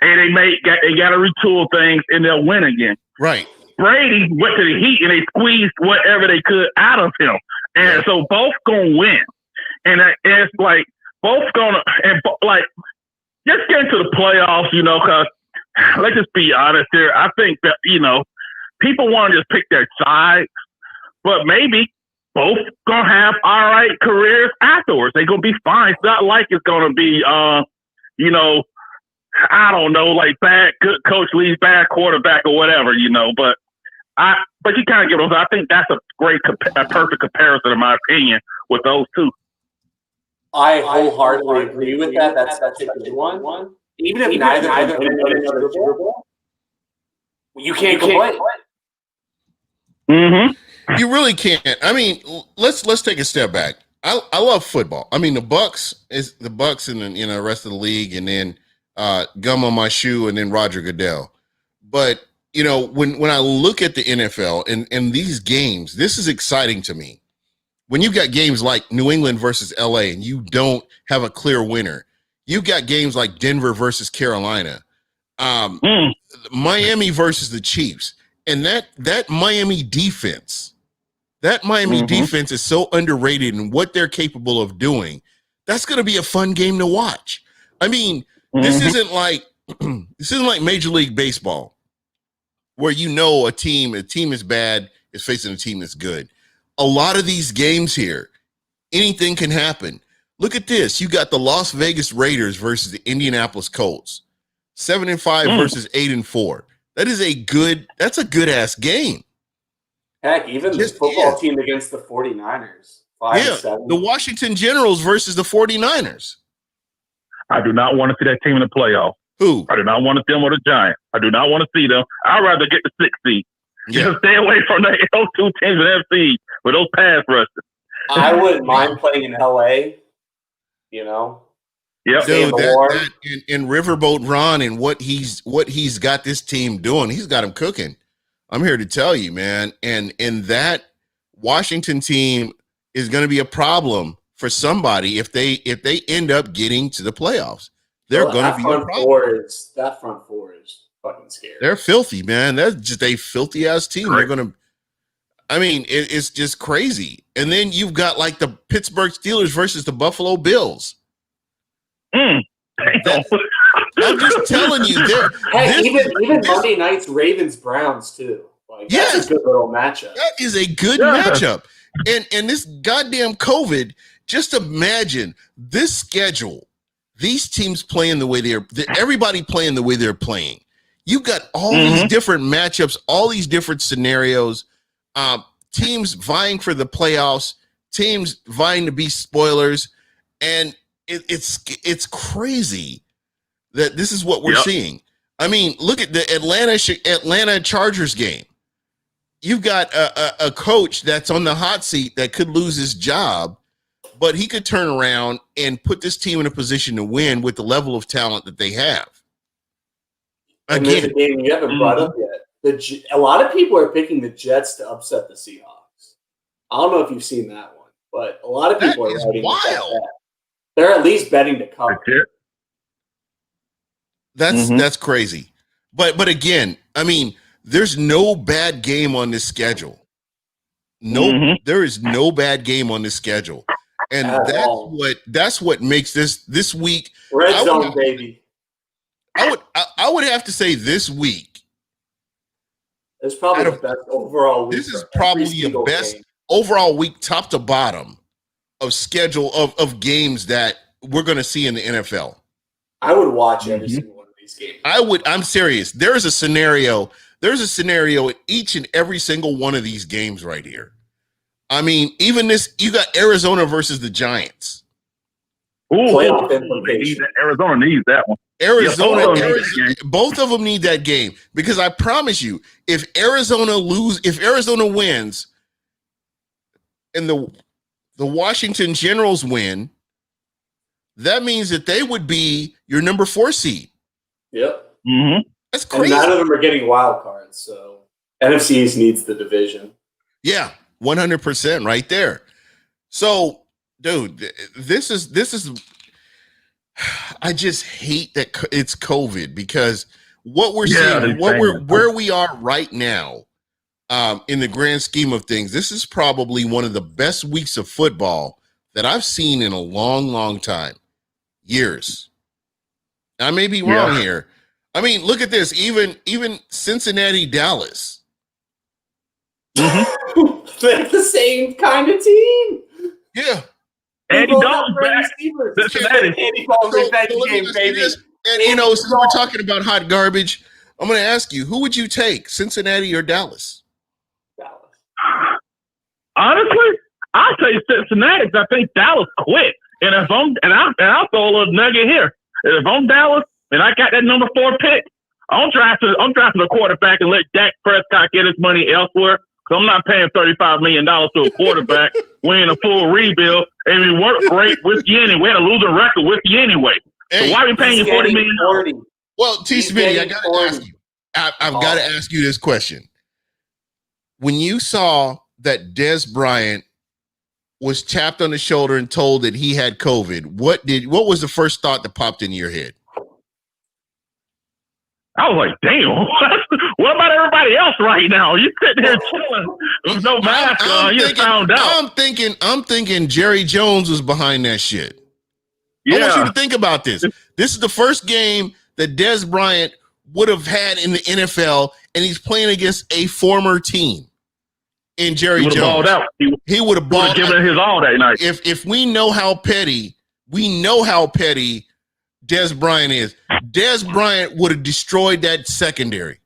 and they got to retool things, and they'll win again. Right. Brady went to the Heat, and they squeezed whatever they could out of him. And so both going to win. And it's like both going to, and like, just get into the playoffs, because let's just be honest here. I think that, people want to just pick their side, but maybe both going to have all right careers afterwards. They're going to be fine. It's not like it's going to be, I don't know, like good coach leaves bad quarterback or whatever, but you kind of get those. I think that's a perfect comparison, in my opinion, with those two. I wholeheartedly agree with that. That's a good one. Even if neither of them win another Super Bowl, you can't complain. Mm-hmm. You really can't. I mean, let's take a step back. I love football. I mean, the Bucs and then the rest of the league, and then gum on my shoe, and then Roger Goodell. But when I look at the NFL and these games, this is exciting to me. When you've got games like New England versus LA and you don't have a clear winner, you've got games like Denver versus Carolina, Miami versus the Chiefs, and that Miami defense is so underrated in what they're capable of doing. That's going to be a fun game to watch. I mean, this isn't like Major League Baseball, where a team is bad is facing a team that's good. A lot of these games here, anything can happen. Look at this. You got the Las Vegas Raiders versus the Indianapolis Colts. 7-5 versus 8-4. That's a good ass game. Heck, even the football team against the 49ers. 5-7. The Washington Generals versus the 49ers. I do not want to see that team in the playoffs. Who? I do not want to see them with the Giants. I do not want to see them. I'd rather get the 6th seed. Yeah. Just stay away from those two teams in FC with those pass rushes. I wouldn't mind playing in LA, Yep. Dude, that in Riverboat Ron and what he's got this team doing, he's got them cooking. I'm here to tell you, man. And that Washington team is going to be a problem for somebody if they end up getting to the playoffs. They're going to be a problem. That front four is fucking scary. They're filthy, man. That's just a filthy ass team. They're going to. I mean, it's just crazy. And then you've got like the Pittsburgh Steelers versus the Buffalo Bills. I'm just telling you, even Monday night's Ravens Browns too. That's a good little matchup. That is a good matchup. And this goddamn COVID, just imagine this schedule. These teams playing the way everybody playing the way they're playing. You've got all these different matchups, all these different scenarios, teams vying for the playoffs, teams vying to be spoilers, and it's crazy that this is what we're seeing. I mean, look at the Atlanta Chargers game. You've got a coach that's on the hot seat that could lose his job, but he could turn around and put this team in a position to win with the level of talent that they have. And there's a game you haven't brought up yet. A lot of people are picking the Jets to upset the Seahawks. I don't know if you've seen that one, but a lot of people are writing wild. They're at least betting to cover. That's crazy. But again, I mean, there's no bad game on this schedule. There is no bad game on this schedule. And that's what makes this week red zone, baby. I would have to say this week. It's probably the best overall week. This is probably the best overall week, top to bottom, of schedule of games that we're going to see in the NFL. I would watch every single one of these games. I'm serious. There's a scenario in each and every single one of these games right here. I mean, even this, you got Arizona versus the Giants. Arizona needs that one. Arizona, both of them need that game, because I promise you, if Arizona wins and the Washington Generals win, that means that they would be your number 4 seed. Yep. That's crazy. And none of them are getting wild cards, so NFC East needs the division. Yeah, 100% right there. So, dude, this is I just hate that it's COVID, because what we're seeing, where we are right now, in the grand scheme of things, this is probably one of the best weeks of football that I've seen in a long, long time. Years. I may be wrong here. I mean, look at this. Even Cincinnati, Dallas. They're the same kind of team. Yeah. Andy Dalton's back. Cincinnati. Andy Dalton's back in the game, baby. And since we're talking about hot garbage, I'm going to ask you, who would you take, Cincinnati or Dallas? Dallas. Honestly, I'll say Cincinnati, because I think Dallas quit. And I'll throw a little nugget here. If I'm Dallas and I got that number 4 pick, I'm drafting a quarterback and let Dak Prescott get his money elsewhere. Because I'm not paying $35 million to a quarterback. We're in a full rebuild, and we work great with you anyway. We had a losing record with you anyway. So why are we paying you $40 million? Well, T. Smitty, I got to ask you. I've got to ask you this question. When you saw that Dez Bryant was tapped on the shoulder and told that he had COVID, what was the first thought that popped into your head? I was like, damn, what about everybody else right now? You sitting here chilling with no mask on, you found out. I'm thinking Jerry Jones was behind that shit. I want you to think about this. This is the first game that Dez Bryant would have had in the NFL, and he's playing against a former team. In Jerry Jones, balled out. He would have given it his all that night. If we know how petty Dez Bryant is, Dez Bryant would have destroyed that secondary.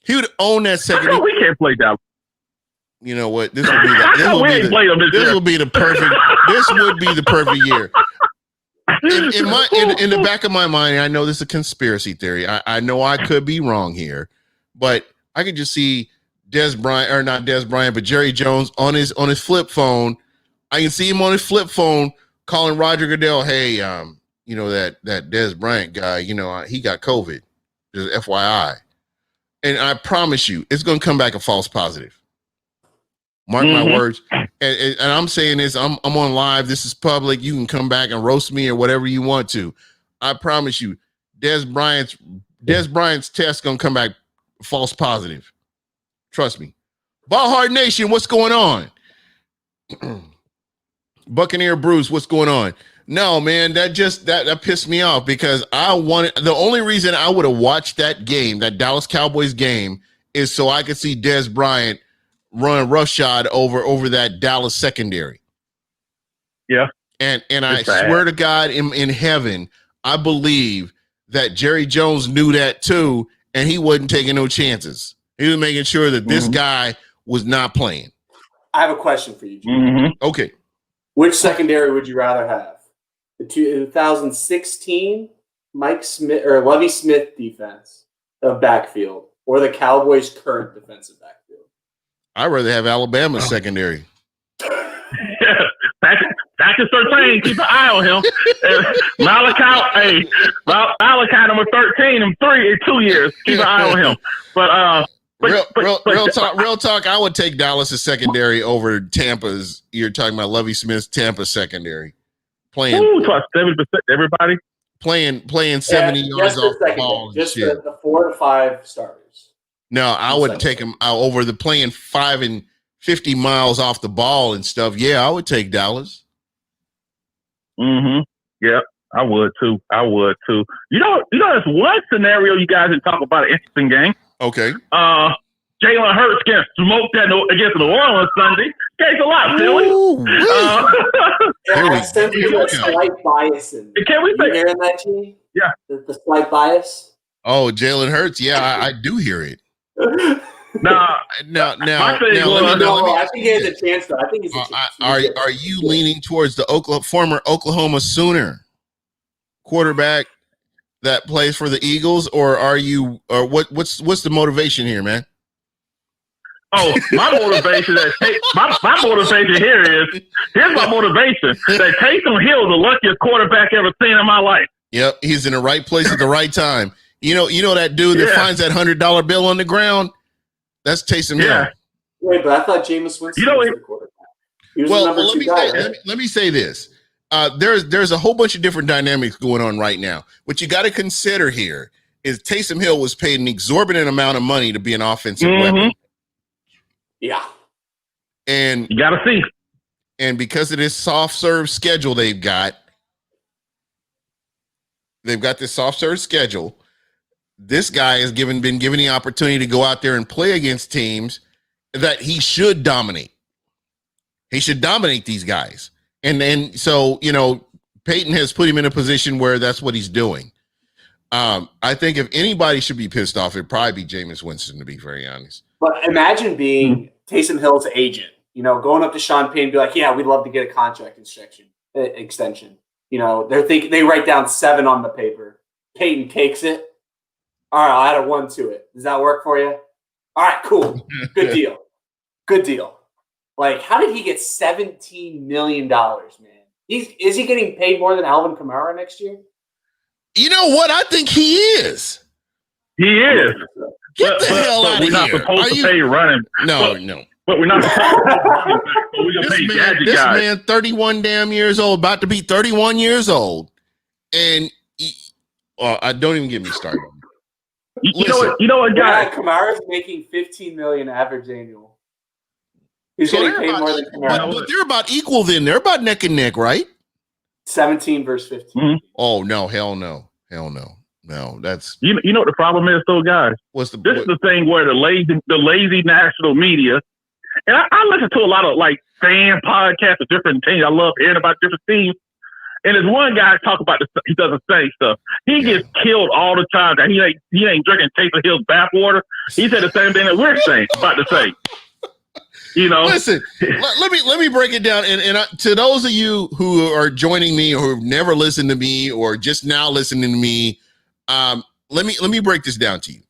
He would own that secondary. We can't play Dallas. You know what? This would be the perfect year. In the back of my mind, I know this is a conspiracy theory. I know I could be wrong here, but I could just see Dez Bryant, or not Dez Bryant, but Jerry Jones on his flip phone. I can see him on his flip phone calling Roger Goodell, hey, that Dez Bryant guy, he got COVID. Just FYI. And I promise you, it's going to come back a false positive. Mark my words. And I'm saying this, I'm on live. This is public. You can come back and roast me or whatever you want to. I promise you, Dez Bryant's test going to come back false positive. Trust me. BucWhatYaHeard Nation, what's going on? Buccaneer Bruce, what's going on? No, man, that pissed me off, because the only reason I would have watched that game, that Dallas Cowboys game, is so I could see Dez Bryant run roughshod over that Dallas secondary. Yeah. And I swear to God in heaven, I believe that Jerry Jones knew that too, and he wasn't taking no chances. He was making sure that this guy was not playing. I have a question for you, Jim. Mm-hmm. Okay. Which secondary would you rather have? The 2016 Mike Smith or Lovie Smith defense of backfield, or the Cowboys' current defensive backfield? I'd rather have Alabama's secondary. Back to 13. Keep an eye on him. Malachi number 13 in 2 years. Keep an eye on him. But real talk. I would take Dallas' secondary over Tampa's. You're talking about Lovie Smith's Tampa secondary. Playing 70% everybody. Playing 70 yards off the ball. Just the 4 to 5 starters. No, I would take him over the playing 5 and 50 miles off the ball and stuff. Yeah, I would take Dallas. Mm-hmm. Yeah, I would too. You know, there's one scenario you guys didn't talk about, an interesting game. Okay. Jalen Hurts gets smoked against New Orleans Sunday. Thanks a lot, Philly. I sense a slight bias in. Can we say hearing that, G? Yeah. The slight bias. Oh, Jalen Hurts. Yeah, I do hear it. Now, I think he has a chance, though. I think he's a chance. Are you leaning towards the former Oklahoma Sooner quarterback that plays for the Eagles, or are you, or what's the motivation here, man? Oh, my motivation my motivation here's my motivation. That Taysom Hill, the luckiest quarterback ever seen in my life. Yep, he's in the right place at the right time. You know that dude that finds that $100 bill on the ground? That's Taysom Hill. Wait, but I thought Jameis Winston was the quarterback. He was the number 2 guy. Let me say this. There's a whole bunch of different dynamics going on right now. What you got to consider here is Taysom Hill was paid an exorbitant amount of money to be an offensive weapon. Yeah. And you got to see. And because of this soft serve schedule they've got this soft serve schedule. This guy has been given the opportunity to go out there and play against teams that he should dominate. He should dominate these guys. And so, Peyton has put him in a position where that's what he's doing. I think if anybody should be pissed off, it'd probably be Jameis Winston, to be very honest. But imagine being Taysom Hill's agent, going up to Sean Payton and be like, yeah, we'd love to get a contract extension. They write down 7 on the paper. Peyton takes it. All right, I'll add a 1 to it. Does that work for you? All right, cool. Good deal. Good deal. Like, how did he get $17 million, man? Is he getting paid more than Alvin Kamara next year? You know what? I think he is. He is. Get the hell out of here. We're not supposed to pay running. No. But we're not we're going to pay gadget this guys. Man, 31 damn years old, about to be 31 years old. And I don't even get me started. You know what, guys? Kamara's making $15 million average annual. He's getting paid more than Kamara. But they're about equal then. They're about neck and neck, right? 17 versus 15. Mm-hmm. Oh, no. Hell no. No, that's... You know what the problem is, though, guys? This is the thing where the lazy national media, and I listen to a lot of, fan podcasts of different teams. I love hearing about different teams. And there's one guy talk about he does the same stuff. He gets killed all the time. That he ain't drinking Taysom Hill's bathwater. He said the same thing that we're saying about to say. Listen, let me break it down. And to those of you who are joining me or who've never listened to me or just now listening to me, let me break this down to you.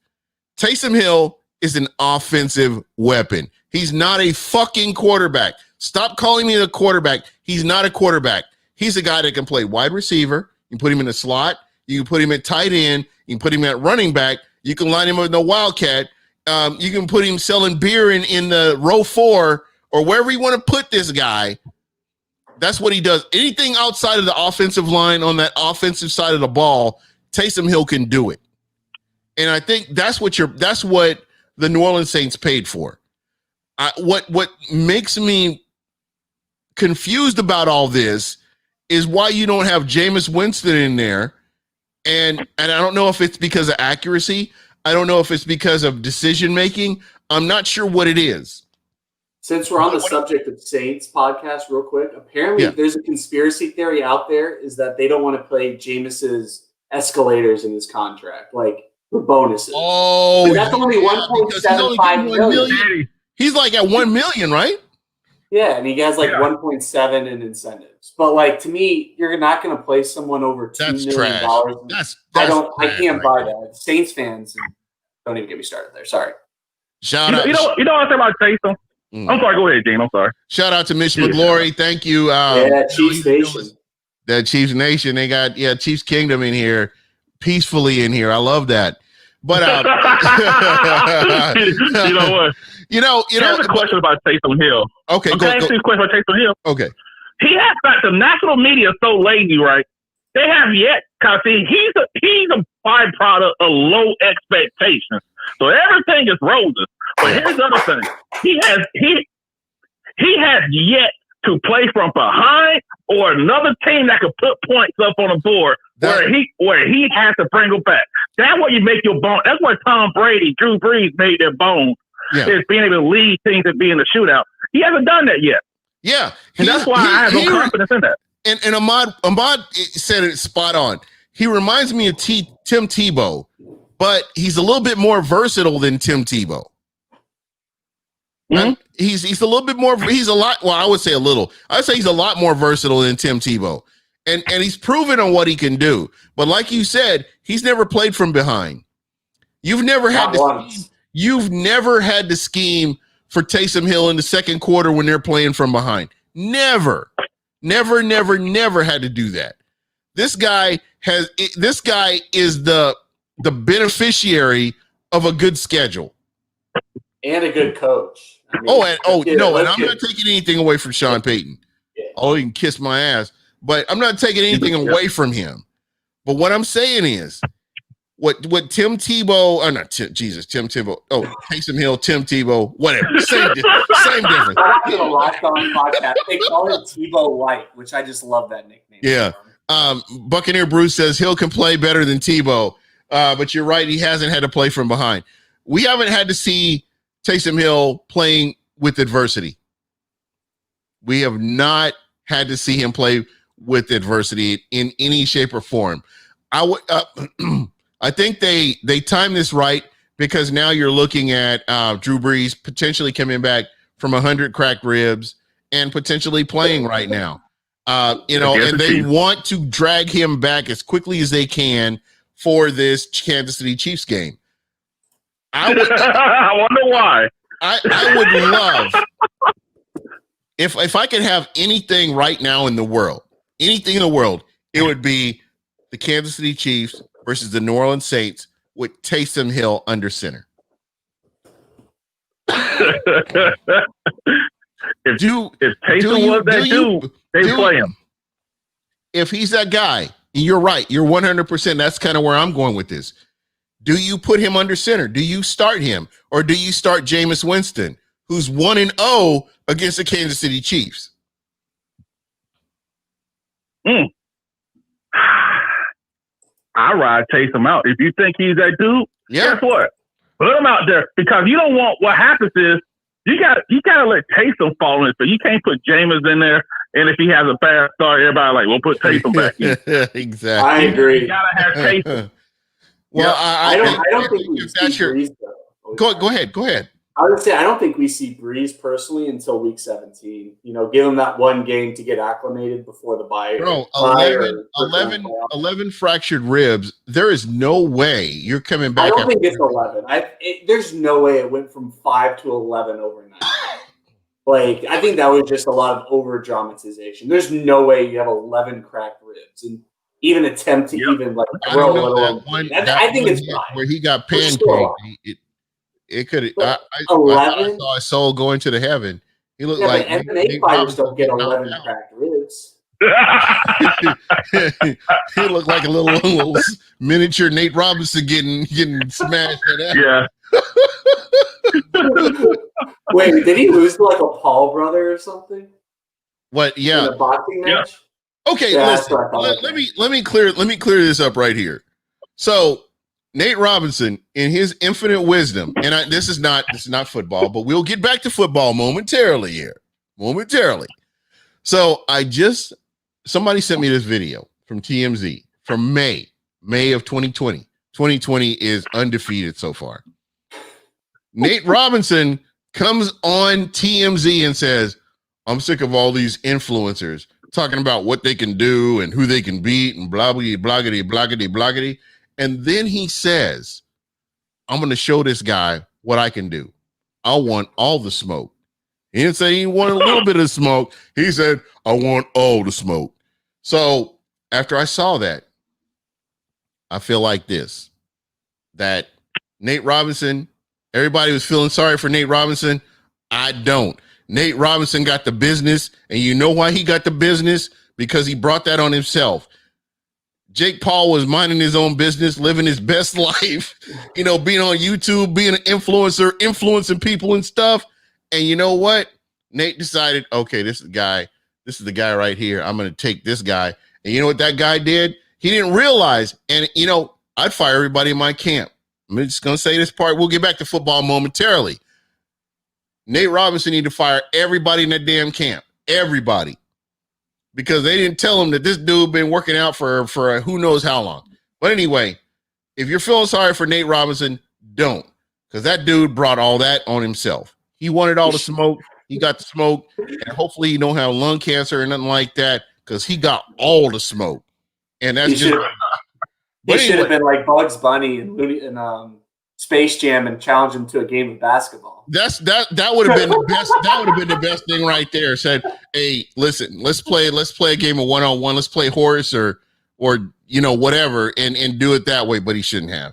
Taysom Hill is an offensive weapon. He's not a fucking quarterback. Stop calling me a quarterback. He's not a quarterback. He's a guy that can play wide receiver. You can put him in the slot. You can put him at tight end. You can put him at running back. You can line him up in the wildcat. You can put him selling beer in the row 4 or wherever you want to put this guy. That's what he does. Anything outside of the offensive line on that offensive side of the ball, Taysom Hill can do it. And I think that's what the New Orleans Saints paid for. What makes me confused about all this is why you don't have Jameis Winston in there. And I don't know if it's because of accuracy. I don't know if it's because of decision making. I'm not sure what it is. Since we're on the subject of Saints podcast real quick, apparently there's a conspiracy theory out there is that they don't want to play Jameis's escalators in his contract, for bonuses. Oh, but that's only $1.75 million. He's like at $1 million, right? Yeah, and he has like 1.7 in incentives. But like to me, you're not going to play someone over $2 million. That's I can't buy that. Saints fans, don't even get me started there. Sorry. Shout out. You know what I say about Taysom? I'm sorry. Go ahead, Gene. I'm sorry. Shout out to Mitch McGlory. Thank you. Chiefs Nation. That Chiefs Nation. They got Chiefs Kingdom in here, peacefully in here. I love that. But you know what? Here's a question about Taysom Hill. Okay, go. Ask you a question about Taysom Hill. Okay. He has got the national media so lazy, right? They have yet, because he's a byproduct of low expectations. So everything is roses. But here's the other thing. He has yet to play from behind or another team that could put points up on the board where he has to bring them back. That's what you make your bone. That's what Tom Brady, Drew Brees made their bones. Yeah. Is being able to lead teams and be in the shootout. He hasn't done that yet. Yeah. And that's why I have no confidence in that. And Ahmad said it spot on. He reminds me of Tim Tebow, but he's a little bit more versatile than Tim Tebow. Mm-hmm. He's a little bit more. He's a lot. Well, I would say a little. I'd say he's a lot more versatile than Tim Tebow, and he's proven on what he can do. But like you said, he's never played from behind. You've never had to scheme for Taysom Hill in the second quarter when they're playing from behind. Never had to do that. This guy is the beneficiary of a good schedule and a good coach. And I'm not taking anything away from Sean Payton. Yeah. Oh, he can kiss my ass, but I'm not taking anything away from him. But what I'm saying is, what Tim Tebow, Tim Tebow, Taysom Hill, Tim Tebow, whatever, same difference. They call it Tebow White, which I just love that nickname. Yeah. Buccaneer Bruce says Hill can play better than Tebow, but you're right, he hasn't had to play from behind. We haven't had to see Taysom Hill playing with adversity. We have not had to see him play with adversity in any shape or form. I think they timed this right because now you're looking at Drew Brees potentially coming back from 100 cracked ribs and potentially playing right now. And they want to drag him back as quickly as they can for this Kansas City Chiefs game. I wonder why. I would love if I could have anything right now in the world, it would be the Kansas City Chiefs versus the New Orleans Saints with Taysom Hill under center. If Taysom was that dude, they play him. If he's that guy, you're right. You're 100%. That's kind of where I'm going with this. Do you put him under center? Do you start him? Or do you start Jameis Winston, who's 1-0 against the Kansas City Chiefs? I ride Taysom out. If you think he's that dude, guess what? Put him out there because you don't want. What happens is you got to let Taysom fall in. So you can't put Jameis in there. And if he has a bad start, everybody like, we'll put Taysom back in. Exactly. I agree. You gotta have Taysom. Well, I don't think we see Breeze. Go ahead. I would say I don't think we see Breeze personally until week 17. Give him that one game to get acclimated before the bye. Bro, 11 fractured ribs. There is no way you're coming back. I don't think it's 11. There's no way it went from 5 to 11 overnight. I think that was just a lot of over dramatization. There's no way you have 11 cracked ribs and even attempt to even throw a little. I think it's where he got pancaked. It could. I saw his soul going to the heaven. He looked like MMA fighters don't get 11 cracked ribs. He looked like a little miniature Nate Robinson getting smashed. Yeah. Wait, did he lose to a Paul brother or something? What? Yeah. In a boxing match. Okay, listen. Let me clear this up right here. So Nate Robinson, in his infinite wisdom, and this is not football, but we'll get back to football momentarily here. So somebody sent me this video from TMZ from May of 2020. 2020 is undefeated so far. Nate Robinson comes on TMZ and says, I'm sick of all these influencers talking about what they can do and who they can beat and blah, blah, bloggity, bloggity, bloggity. And then he says, I'm going to show this guy what I can do. I want all the smoke. He didn't say he wanted a little bit of smoke. He said, I want all the smoke. So after I saw that, I feel like this, that Nate Robinson, everybody was feeling sorry for Nate Robinson. I don't. Nate Robinson got the business, and you know why he got the business? Because he brought that on himself. Jake Paul was minding his own business, living his best life, being on YouTube, being an influencer, influencing people and stuff. And you know what? Nate decided, okay, this is the guy right here. I'm going to take this guy. And you know what that guy did? He didn't realize. And, I'd fire everybody in my camp. I'm just going to say this part. We'll get back to football momentarily. Nate Robinson need to fire everybody in that damn camp. Everybody. Because they didn't tell him that this dude been working out for who knows how long. But anyway, if you're feeling sorry for Nate Robinson, don't. Because that dude brought all that on himself. He wanted all the smoke. He got the smoke. And hopefully he don't have lung cancer or nothing like that, because he got all the smoke. And that's just... He should have been like Bugs Bunny and Space Jam and challenge him to a game of basketball. That would have been the best. That would have been the best thing right there. Said, hey, listen, let's play a game of 1-on-1. Let's play horse or whatever, and do it that way. But he shouldn't have.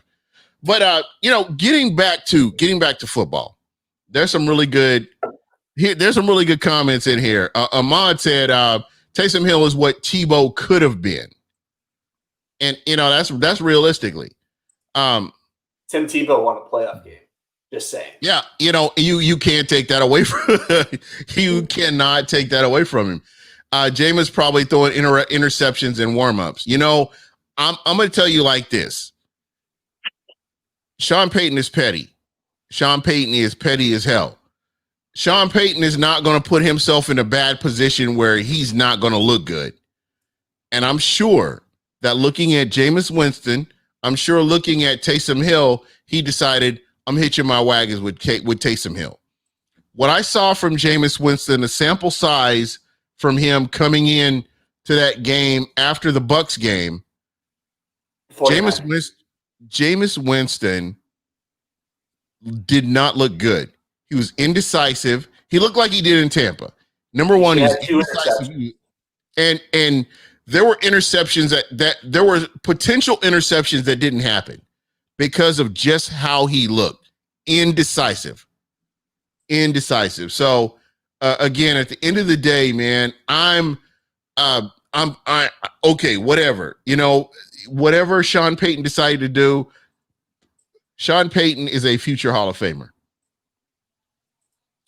But getting back to football, there's some really good comments in here. Ahmad said Taysom Hill is what Tebow could have been. And that's realistically. Tim Tebow won a playoff game. Just saying. Yeah, you can't take that away from you cannot take that away from him. Jameis probably throwing interceptions and warm-ups. I'm going to tell you like this. Sean Payton is petty. Sean Payton is petty as hell. Sean Payton is not going to put himself in a bad position where he's not going to look good. And I'm sure that looking at Jameis Winston, I'm sure looking at Taysom Hill, he decided, I'm hitching my wagons with Taysom Hill. What I saw from Jameis Winston, the sample size from him coming in to that game after the Bucs game, Jameis Winston did not look good. He was indecisive. He looked like he did in Tampa. Number one, he was indecisive. And there were interceptions that there were potential interceptions that didn't happen because of just how he looked. Indecisive. So again, at the end of the day, man, okay, whatever. Whatever Sean Payton decided to do, Sean Payton is a future Hall of Famer.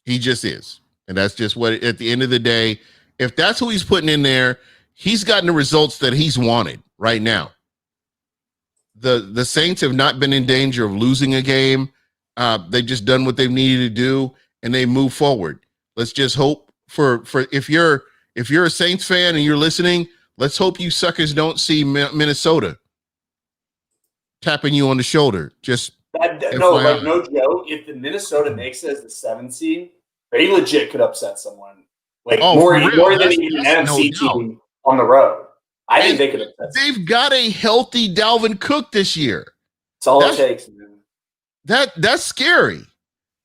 He just is. And that's just what, at the end of the day, if that's who he's putting in there, he's gotten the results that he's wanted right now. The Saints have not been in danger of losing a game. They've just done what they've needed to do, and they move forward. Let's just hope for if you're a Saints fan and you're listening, let's hope you suckers don't see Minnesota tapping you on the shoulder. No joke. If the Minnesota makes it as the 7th seed, they legit could upset someone. More than even an NFC team on the road. I think they could upset. They've got a healthy Dalvin Cook this year. That's all it takes, man. That's scary.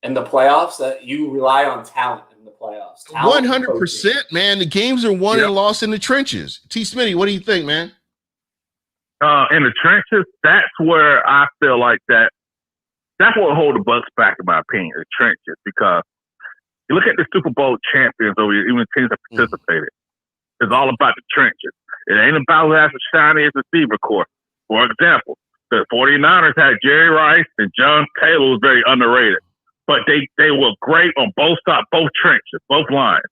In the playoffs, that you rely on talent in the playoffs. 100%, man. The games are won and lost in the trenches. T. Smitty, what do you think, man? In the trenches, that's where I feel like that's what hold the Bucs back, in my opinion, the trenches. Because you look at the Super Bowl champions over here, even teams that participated. It's all about the trenches. It ain't about who has the shiniest receiver core. For example, the 49ers had Jerry Rice and John Taylor was very underrated. But they were great on both sides, both trenches, both lines.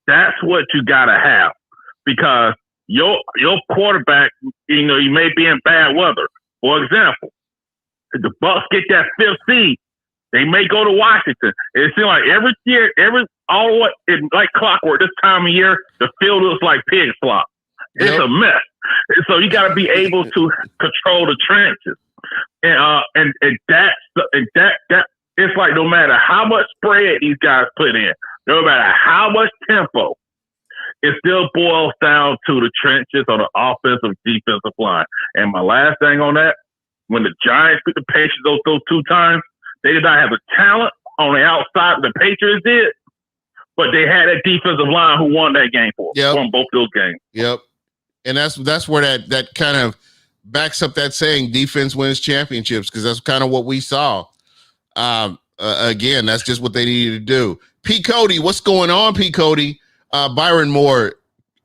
That's what you gotta have. Because your quarterback, you may be in bad weather. For example, if the Bucs get that 5th seed, they may go to Washington. It seems like every year, like clockwork, this time of year, the field looks like pig slop. It's a mess. And so you got to be able to control the trenches. And that it's like no matter how much spread these guys put in, no matter how much tempo, it still boils down to the trenches on the offensive defensive line. And my last thing on that, when the Giants beat the Patriots those 2 times, they did not have the talent on the outside the Patriots did, but they had that defensive line who won that game for them. Won both those games. Yep. And that's where that kind of backs up that saying, defense wins championships, because that's kind of what we saw. Again, that's just what they needed to do. P. Cody, what's going on, P. Cody? Byron Moore,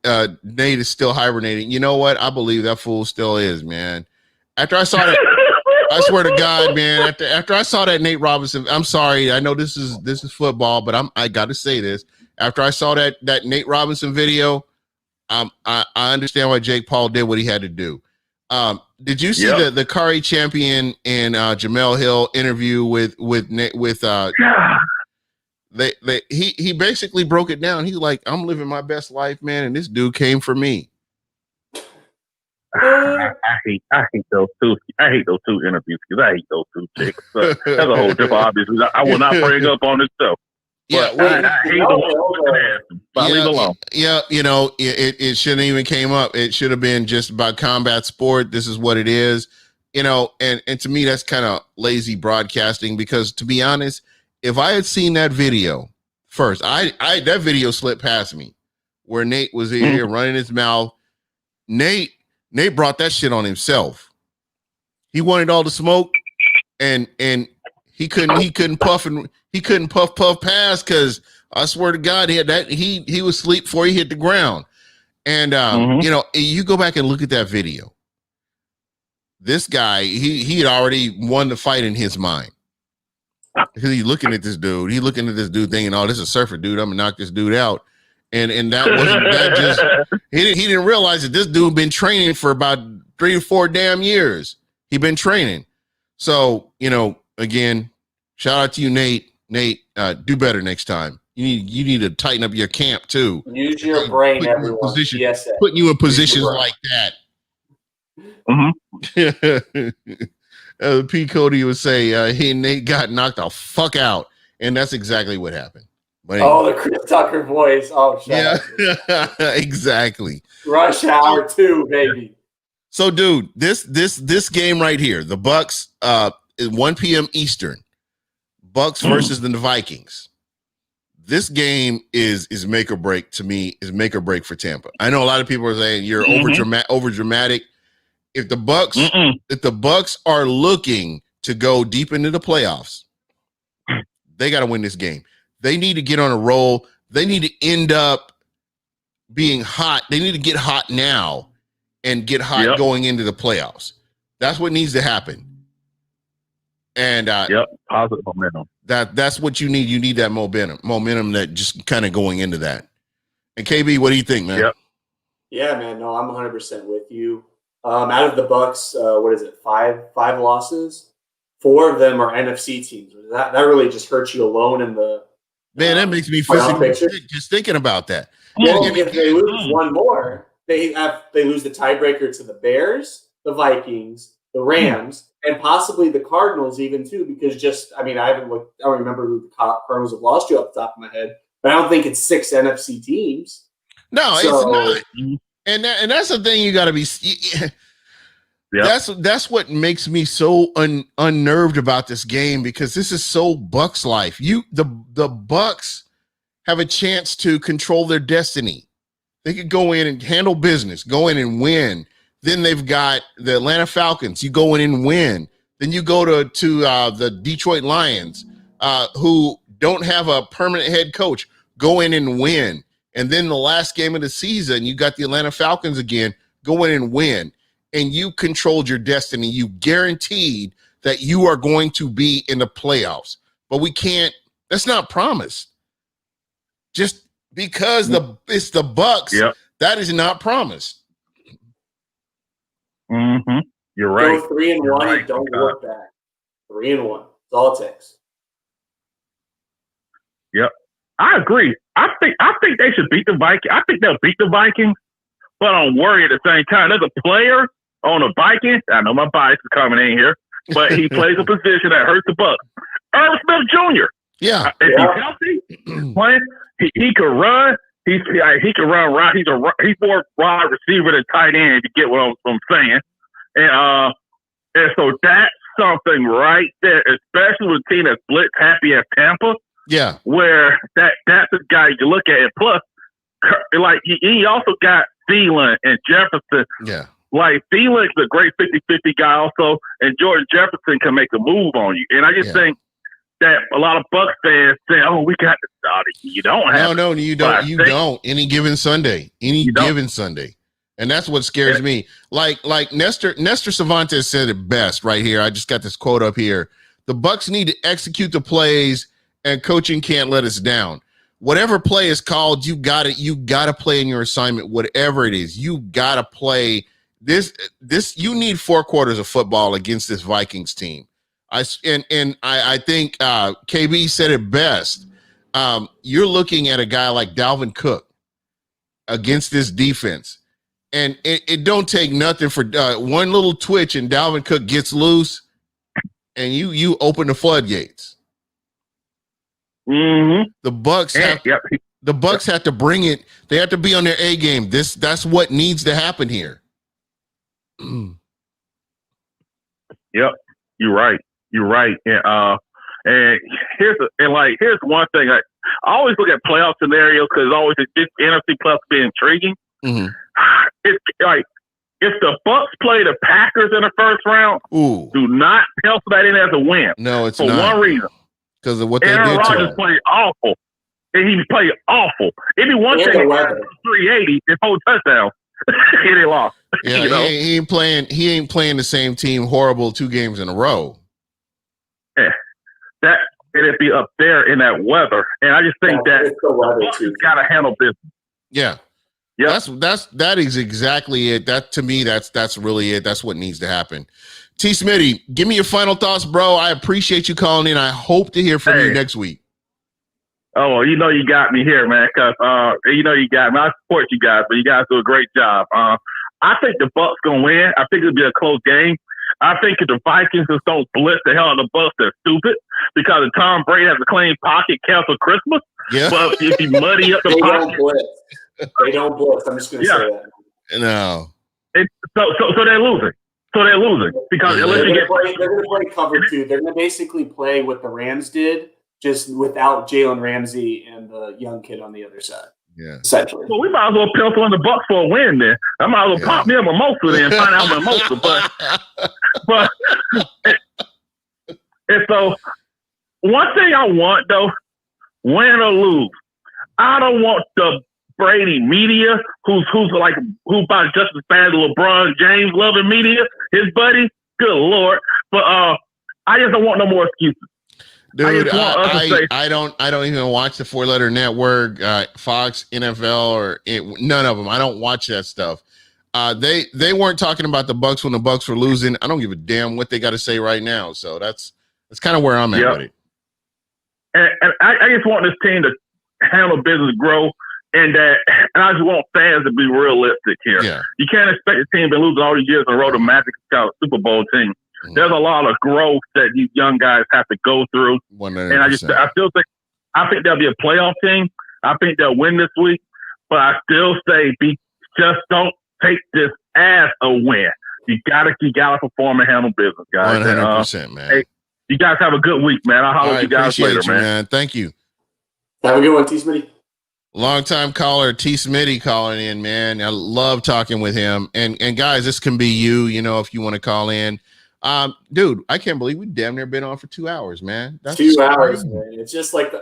Nate is still hibernating. You know what? I believe that fool still is, man. After I saw that, I swear to God, man, after I saw that Nate Robinson, I'm sorry, I know this is football, but I got to say this. After I saw that Nate Robinson video, I understand why Jake Paul did what he had to do. Did you see the Kari Champion and Jamel Hill interview with he basically broke it down. He's like, I'm living my best life, man, and this dude came for me. I hate those two. I hate those 2 interviews because I hate those 2 chicks. So that's a whole different obviously. I will not bring up on this show. Yeah, I hate the one. But leave it alone. Yeah, you know, it shouldn't even came up. It should have been just about combat sport. This is what it is, you know. And to me, that's kind of lazy broadcasting, because to be honest, if I had seen that video first, that video slipped past me where Nate was here running his mouth. Nate brought that shit on himself. He wanted all the smoke, and he couldn't puff past, because I swear to God, he was asleep before he hit the ground. And you know, you go back and look at that video. This guy, he had already won the fight in his mind. Because he's looking at this dude thinking, oh, this is a surfer dude, I'm gonna knock this dude out. And that wasn't that just he didn't realize that this dude been training for about 3 or 4 damn years. He been training. So, you know, again, shout out to you, Nate. Do better next time. You need to tighten up your camp too. Use your brain, everyone. Yes, putting you in positions like that. P. Cody would say, he and Nate got knocked the fuck out, and that's exactly what happened. But anyway. The Chris Tucker voice. Oh, yeah, exactly. Rush Hour 2, baby. So, dude, this game right here, the Bucs, 1 p.m. Eastern, Bucs versus the Vikings. This game is make or break to me. Is make or break for Tampa. I know a lot of people are saying you're over dramatic. If the Bucs are looking to go deep into the playoffs, they got to win this game. They need to get on a roll. They need to end up being hot. They need to get hot now and get hot going into the playoffs. That's what needs to happen. And positive momentum. That's what you need. You need that momentum that just kind of going into that. And KB, what do you think, man? Yeah, man. No, I'm 100% with you. Out of the Bucs, what is it? 5 losses. 4 of them are NFC teams. That really just hurts you alone in the. Man, that makes me physically sick just thinking about that. Well, if they lose one more, they lose the tiebreaker to the Bears, the Vikings, the Rams, and possibly the Cardinals even too. Because I haven't looked. I don't remember who the Cardinals have lost to off the top of my head, but I don't think it's 6 NFC teams. No, it's not. And that's the thing you got to be. That's what makes me so unnerved about this game, because this is so Bucs life. The Bucs have a chance to control their destiny. They could go in and handle business, go in and win. Then they've got the Atlanta Falcons. You go in and win. Then you go to the Detroit Lions, who don't have a permanent head coach. Go in and win. And then the last game of the season, you got the Atlanta Falcons again. Go in and win. And you controlled your destiny. You guaranteed that you are going to be in the playoffs. But we can't. That's not promised. Just because it's the Bucs, that is not promised. Mm-hmm. You're right. Go 3-1 and don't look back. 3-1. That's all it takes. Yep. I agree. I think they should beat the Vikings. I think they'll beat the Vikings, but I'm worried at the same time. There's a player on the Vikings. I know my bias is coming in here, but he plays a position that hurts the Bucs. Irv Smith Jr. Yeah. If he's healthy, playing, he could run. He can run right. He's more wide receiver than tight end. If you get what I'm saying, and so that's something right there, especially with a team that's blitz happy at Tampa. Yeah, where that's a guy you look at. And plus, like he also got Thielen and Jefferson. Yeah. Like, Thielen's a great 50-50 guy also, and Jordan Jefferson can make a move on you. And I just think that a lot of Bucs fans say, "Oh, we got the starting." You don't have. No, you don't. You don't. Any given Sunday. And that's what scares me. Like Nestor Cervantes said it best right here. I just got this quote up here. The Bucs need to execute the plays, and coaching can't let us down. Whatever play is called, you got to play in your assignment, whatever it is. You got to play. This you need 4 quarters of football against this Vikings team. I think KB said it best. You're looking at a guy like Dalvin Cook against this defense, and it don't take nothing for one little twitch and Dalvin Cook gets loose, and you open the floodgates. Mm-hmm. The Bucs have to bring it. They have to be on their A game. That's what needs to happen here. Yep, you're right. And here's one thing. I always look at playoff scenarios because always this NFC plus be intriguing. Mm-hmm. It's like if the Bucs play the Packers in the first round, do not pencil that in as a win. No, it's for not. one reason. Because of what they Aaron did to Rodgers him. played awful. And he played awful. It'd be one thing if 380 and 4 touchdowns. And they lost. Yeah, you know? he ain't playing the same team horrible 2 games in a row. Yeah. That it'd be up there in that weather. And I just think that Bucs got to handle business. Yeah. Yep. That is exactly it. That to me, that's really it. That's what needs to happen. T. Smitty, give me your final thoughts, bro. I appreciate you calling in. I hope to hear from you next week. Oh, well, you know you got me here, man. Because you know you got me. I support you guys, but you guys do a great job. I think the Bucs gonna win. I think it'll be a close game. I think if the Vikings just don't blitz the hell out of the Bucs, they're stupid. Because if Tom Brady has a clean pocket, cancel Christmas. Yeah. But if you muddy up the pocket, they don't blitz. I'm just gonna say that. No. So they're losing. Because unless they're going to play cover 2. They're going to basically play what the Rams did, just without Jalen Ramsey and the young kid on the other side. Yeah. Essentially. Well, we might as well pencil in the Bucs for a win then. I might as well pop me a mimosa then and find out my mimosa. But and so one thing I want though, win or lose, I don't want the Brady media, who's about just as bad as LeBron James loving media, his buddy. Good Lord. But I just don't want no more excuses. Dude, I don't even watch the 4-letter network, Fox, NFL, or none of them. I don't watch that stuff. They weren't talking about the Bucs when the Bucs were losing. I don't give a damn what they got to say right now. So that's kind of where I'm at with it. And I just want this team to handle business, grow. And I just want fans to be realistic here. Yeah. You can't expect a team to lose all these years in a row to Magic Super Bowl team. Mm-hmm. There's a lot of growth that these young guys have to go through. 100%. And I think they'll be a playoff team. I think they'll win this week. But I still say just don't take this as a win. You gotta perform and handle business, guys. 100%, man. Hey, you guys have a good week, man. I'll holler at you guys later, man. Thank you. Have a good one, T. Smitty. Long-time caller, T. Smitty calling in, man. I love talking with him. And guys, this can be you, if you want to call in. Dude, I can't believe we damn near been on for 2 hours, man. That's 2 hours, man. It's just like the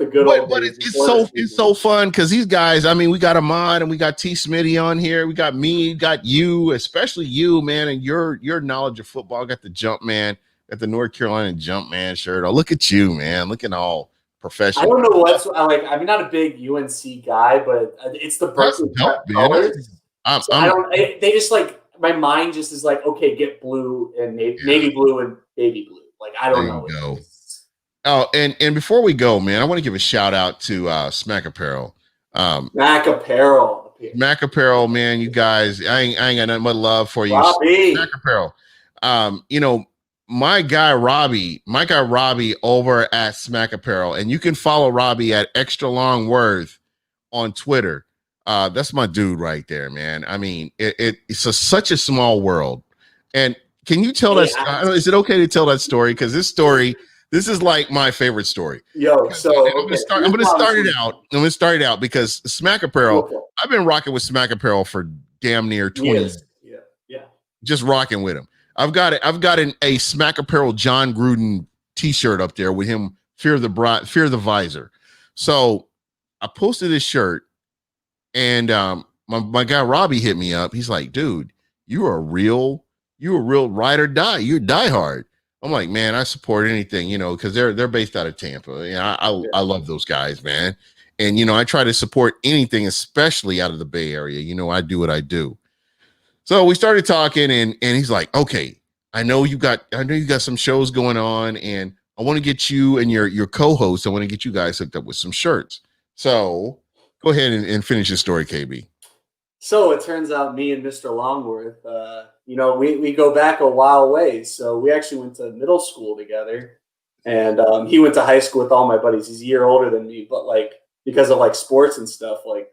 good old days. But it's so fun because these guys, I mean, we got Ahmad and we got T. Smitty on here. We got me, got you, especially you, man, and your knowledge of football. Got the jump man, got the North Carolina jump man shirt. Oh, look at you, man. Looking all professional. I don't know what's like. I'm not a big UNC guy, but it's the Berkeley colors. They just like my mind just is like, okay, get blue and navy blue and baby blue. Like I don't know. Oh, and before we go, man, I want to give a shout out to Smack Apparel. Mac Apparel, man. You guys, I ain't got nothing but love for you. Smack Apparel. my guy Robbie over at Smack Apparel, and you can follow Robbie at Extra Long Worth on Twitter. That's my dude right there, man. I mean, it's such a small world. And can you tell us? Is it okay to tell that story? Because this is like my favorite story. Yo, so I'm gonna start it out. I'm gonna start it out because Smack Apparel. Okay. I've been rocking with Smack Apparel for damn near 20 years. Yeah. Just rocking with him. I've got a Smack Apparel John Gruden T-shirt up there with him. Fear the visor. So I posted this shirt, and my guy Robbie hit me up. He's like, "Dude, you're a real ride or die. You're diehard." I'm like, man, I support anything, because they're based out of Tampa. I love those guys, man. And I try to support anything, especially out of the Bay Area. I do what I do. So we started talking, and he's like, okay, I know you got some shows going on, and I want to get you and your co-host. I want to get you guys hooked up with some shirts. So go ahead and finish your story, KB. So it turns out me and Mr. Longworth, we go back a while ways. So we actually went to middle school together, and he went to high school with all my buddies. He's a year older than me, but because of sports and stuff, I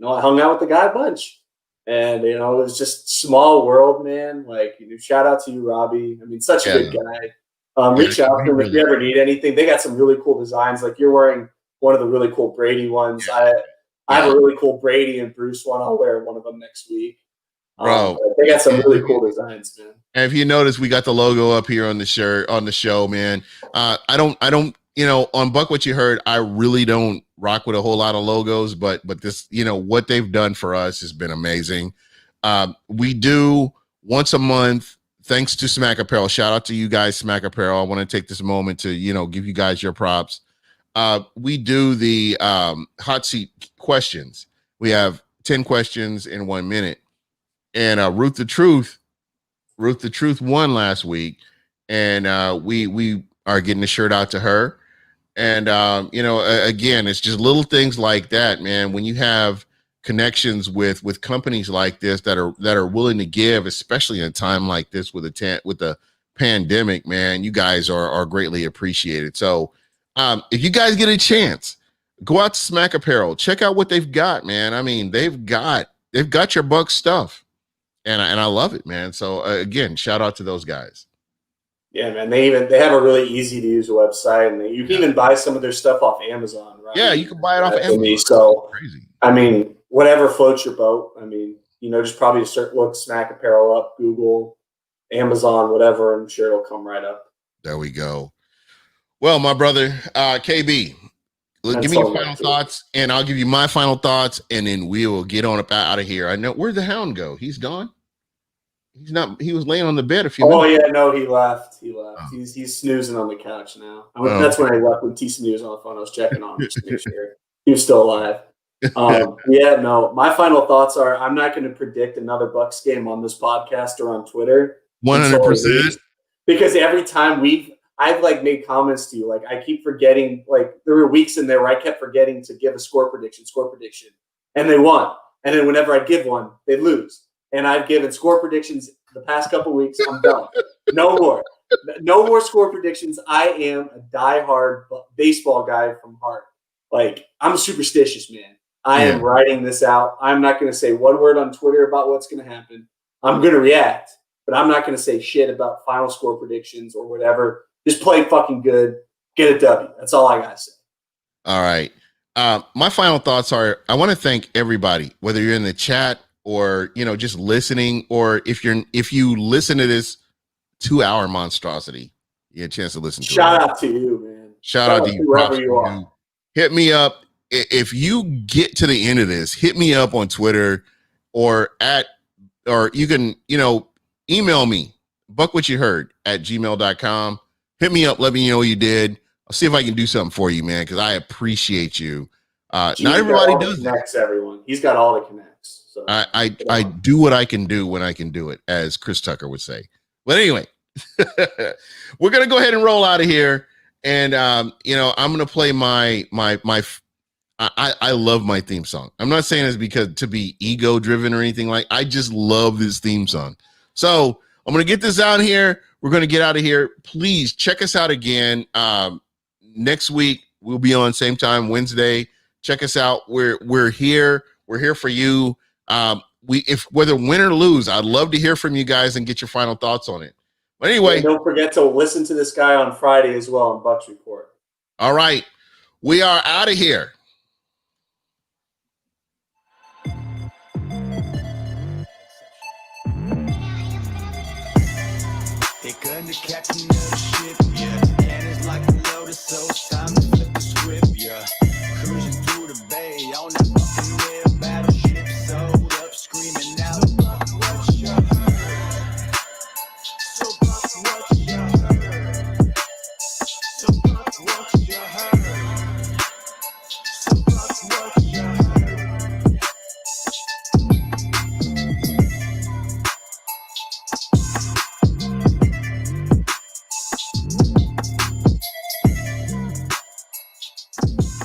hung out with the guy a bunch, and it was just small world, man. Shout out to you, Robbie. I mean, such a good guy. Reach out to him if you ever need anything. They got some really cool designs. You're wearing one of the really cool Brady ones. I have a really cool Brady and Bruce one. I'll wear one of them next week. Bro, they got some really cool designs, man. And if you notice, we got the logo up here on the shirt, on the show, man. I don't, on Buck What You Heard, I really don't rock with a whole lot of logos, but this, what they've done for us has been amazing. We do once a month, thanks to Smack Apparel. Shout out to you guys, Smack Apparel. I want to take this moment to, give you guys your props. We do the hot seat questions. We have 10 questions in 1 minute. And Ruth the Truth won last week. And we are getting a shirt out to her. And, again, it's just little things like that, man. When you have connections with companies like this that are willing to give, especially in a time like this with the pandemic, man, you guys are greatly appreciated. So, if you guys get a chance, go out to Smack Apparel, check out what they've got, man. I mean, they've got your Bucs stuff, and I love it, man. So again, shout out to those guys. Yeah, man. They have a really easy to use website, and you can even buy some of their stuff off Amazon, right? Yeah, you can buy it off Amazon. So crazy. I mean, whatever floats your boat. I mean, just probably look Smack Apparel up, Google, Amazon, whatever. I'm sure it'll come right up. There we go. Well, my brother, KB, give me your final thoughts, and I'll give you my final thoughts, and then we will get on up out of here. I know, where'd the hound go? He's gone? He's not. He was laying on the bed a few minutes. Oh, yeah, no, he left. Oh. He's snoozing on the couch now. That's when I left when T. Snooze on the phone. I was checking on him just to make sure he was still alive. Yeah, no, my final thoughts are I'm not going to predict another Bucs game on this podcast or on Twitter. 100%. Because every time I've made comments to you. I keep forgetting, there were weeks in there where I kept forgetting to give a score prediction, and they won. And then whenever I give one, they lose. And I've given score predictions the past couple of weeks. I'm done. No more score predictions. I am a diehard baseball guy from heart. I'm superstitious, man. I am writing this out. I'm not going to say one word on Twitter about what's going to happen. I'm going to react, but I'm not going to say shit about final score predictions or whatever. Just play fucking good. Get a W. That's all I got to say. All right. My final thoughts are, I want to thank everybody, whether you're in the chat or, just listening, or if you listen to this 2-hour monstrosity, you get a chance to listen to it. Shout out to you, man. Shout out to you. Whoever you are. Hit me up. If you get to the end of this, hit me up on Twitter or you can, email me, BucWhatYaHeard@gmail.com. Hit me up. Let me know you did. I'll see if I can do something for you, man, because I appreciate you. Not everybody does that. Everyone. He's got all the connects. So I do what I can do when I can do it, as Chris Tucker would say. But anyway, we're gonna go ahead and roll out of here, and I'm gonna play my. I love my theme song. I'm not saying this because to be ego driven or anything I just love this theme song. So I'm gonna get this out here. we're going to get out of here. Please check us out again. Next week, we'll be on same time, Wednesday. Check us out. We're here. We're here for you. If whether win or lose, I'd love to hear from you guys and get your final thoughts on it. But anyway, don't forget to listen to this guy on Friday as well on Bucs Report. All right. We are out of here. They couldn't catch another ship.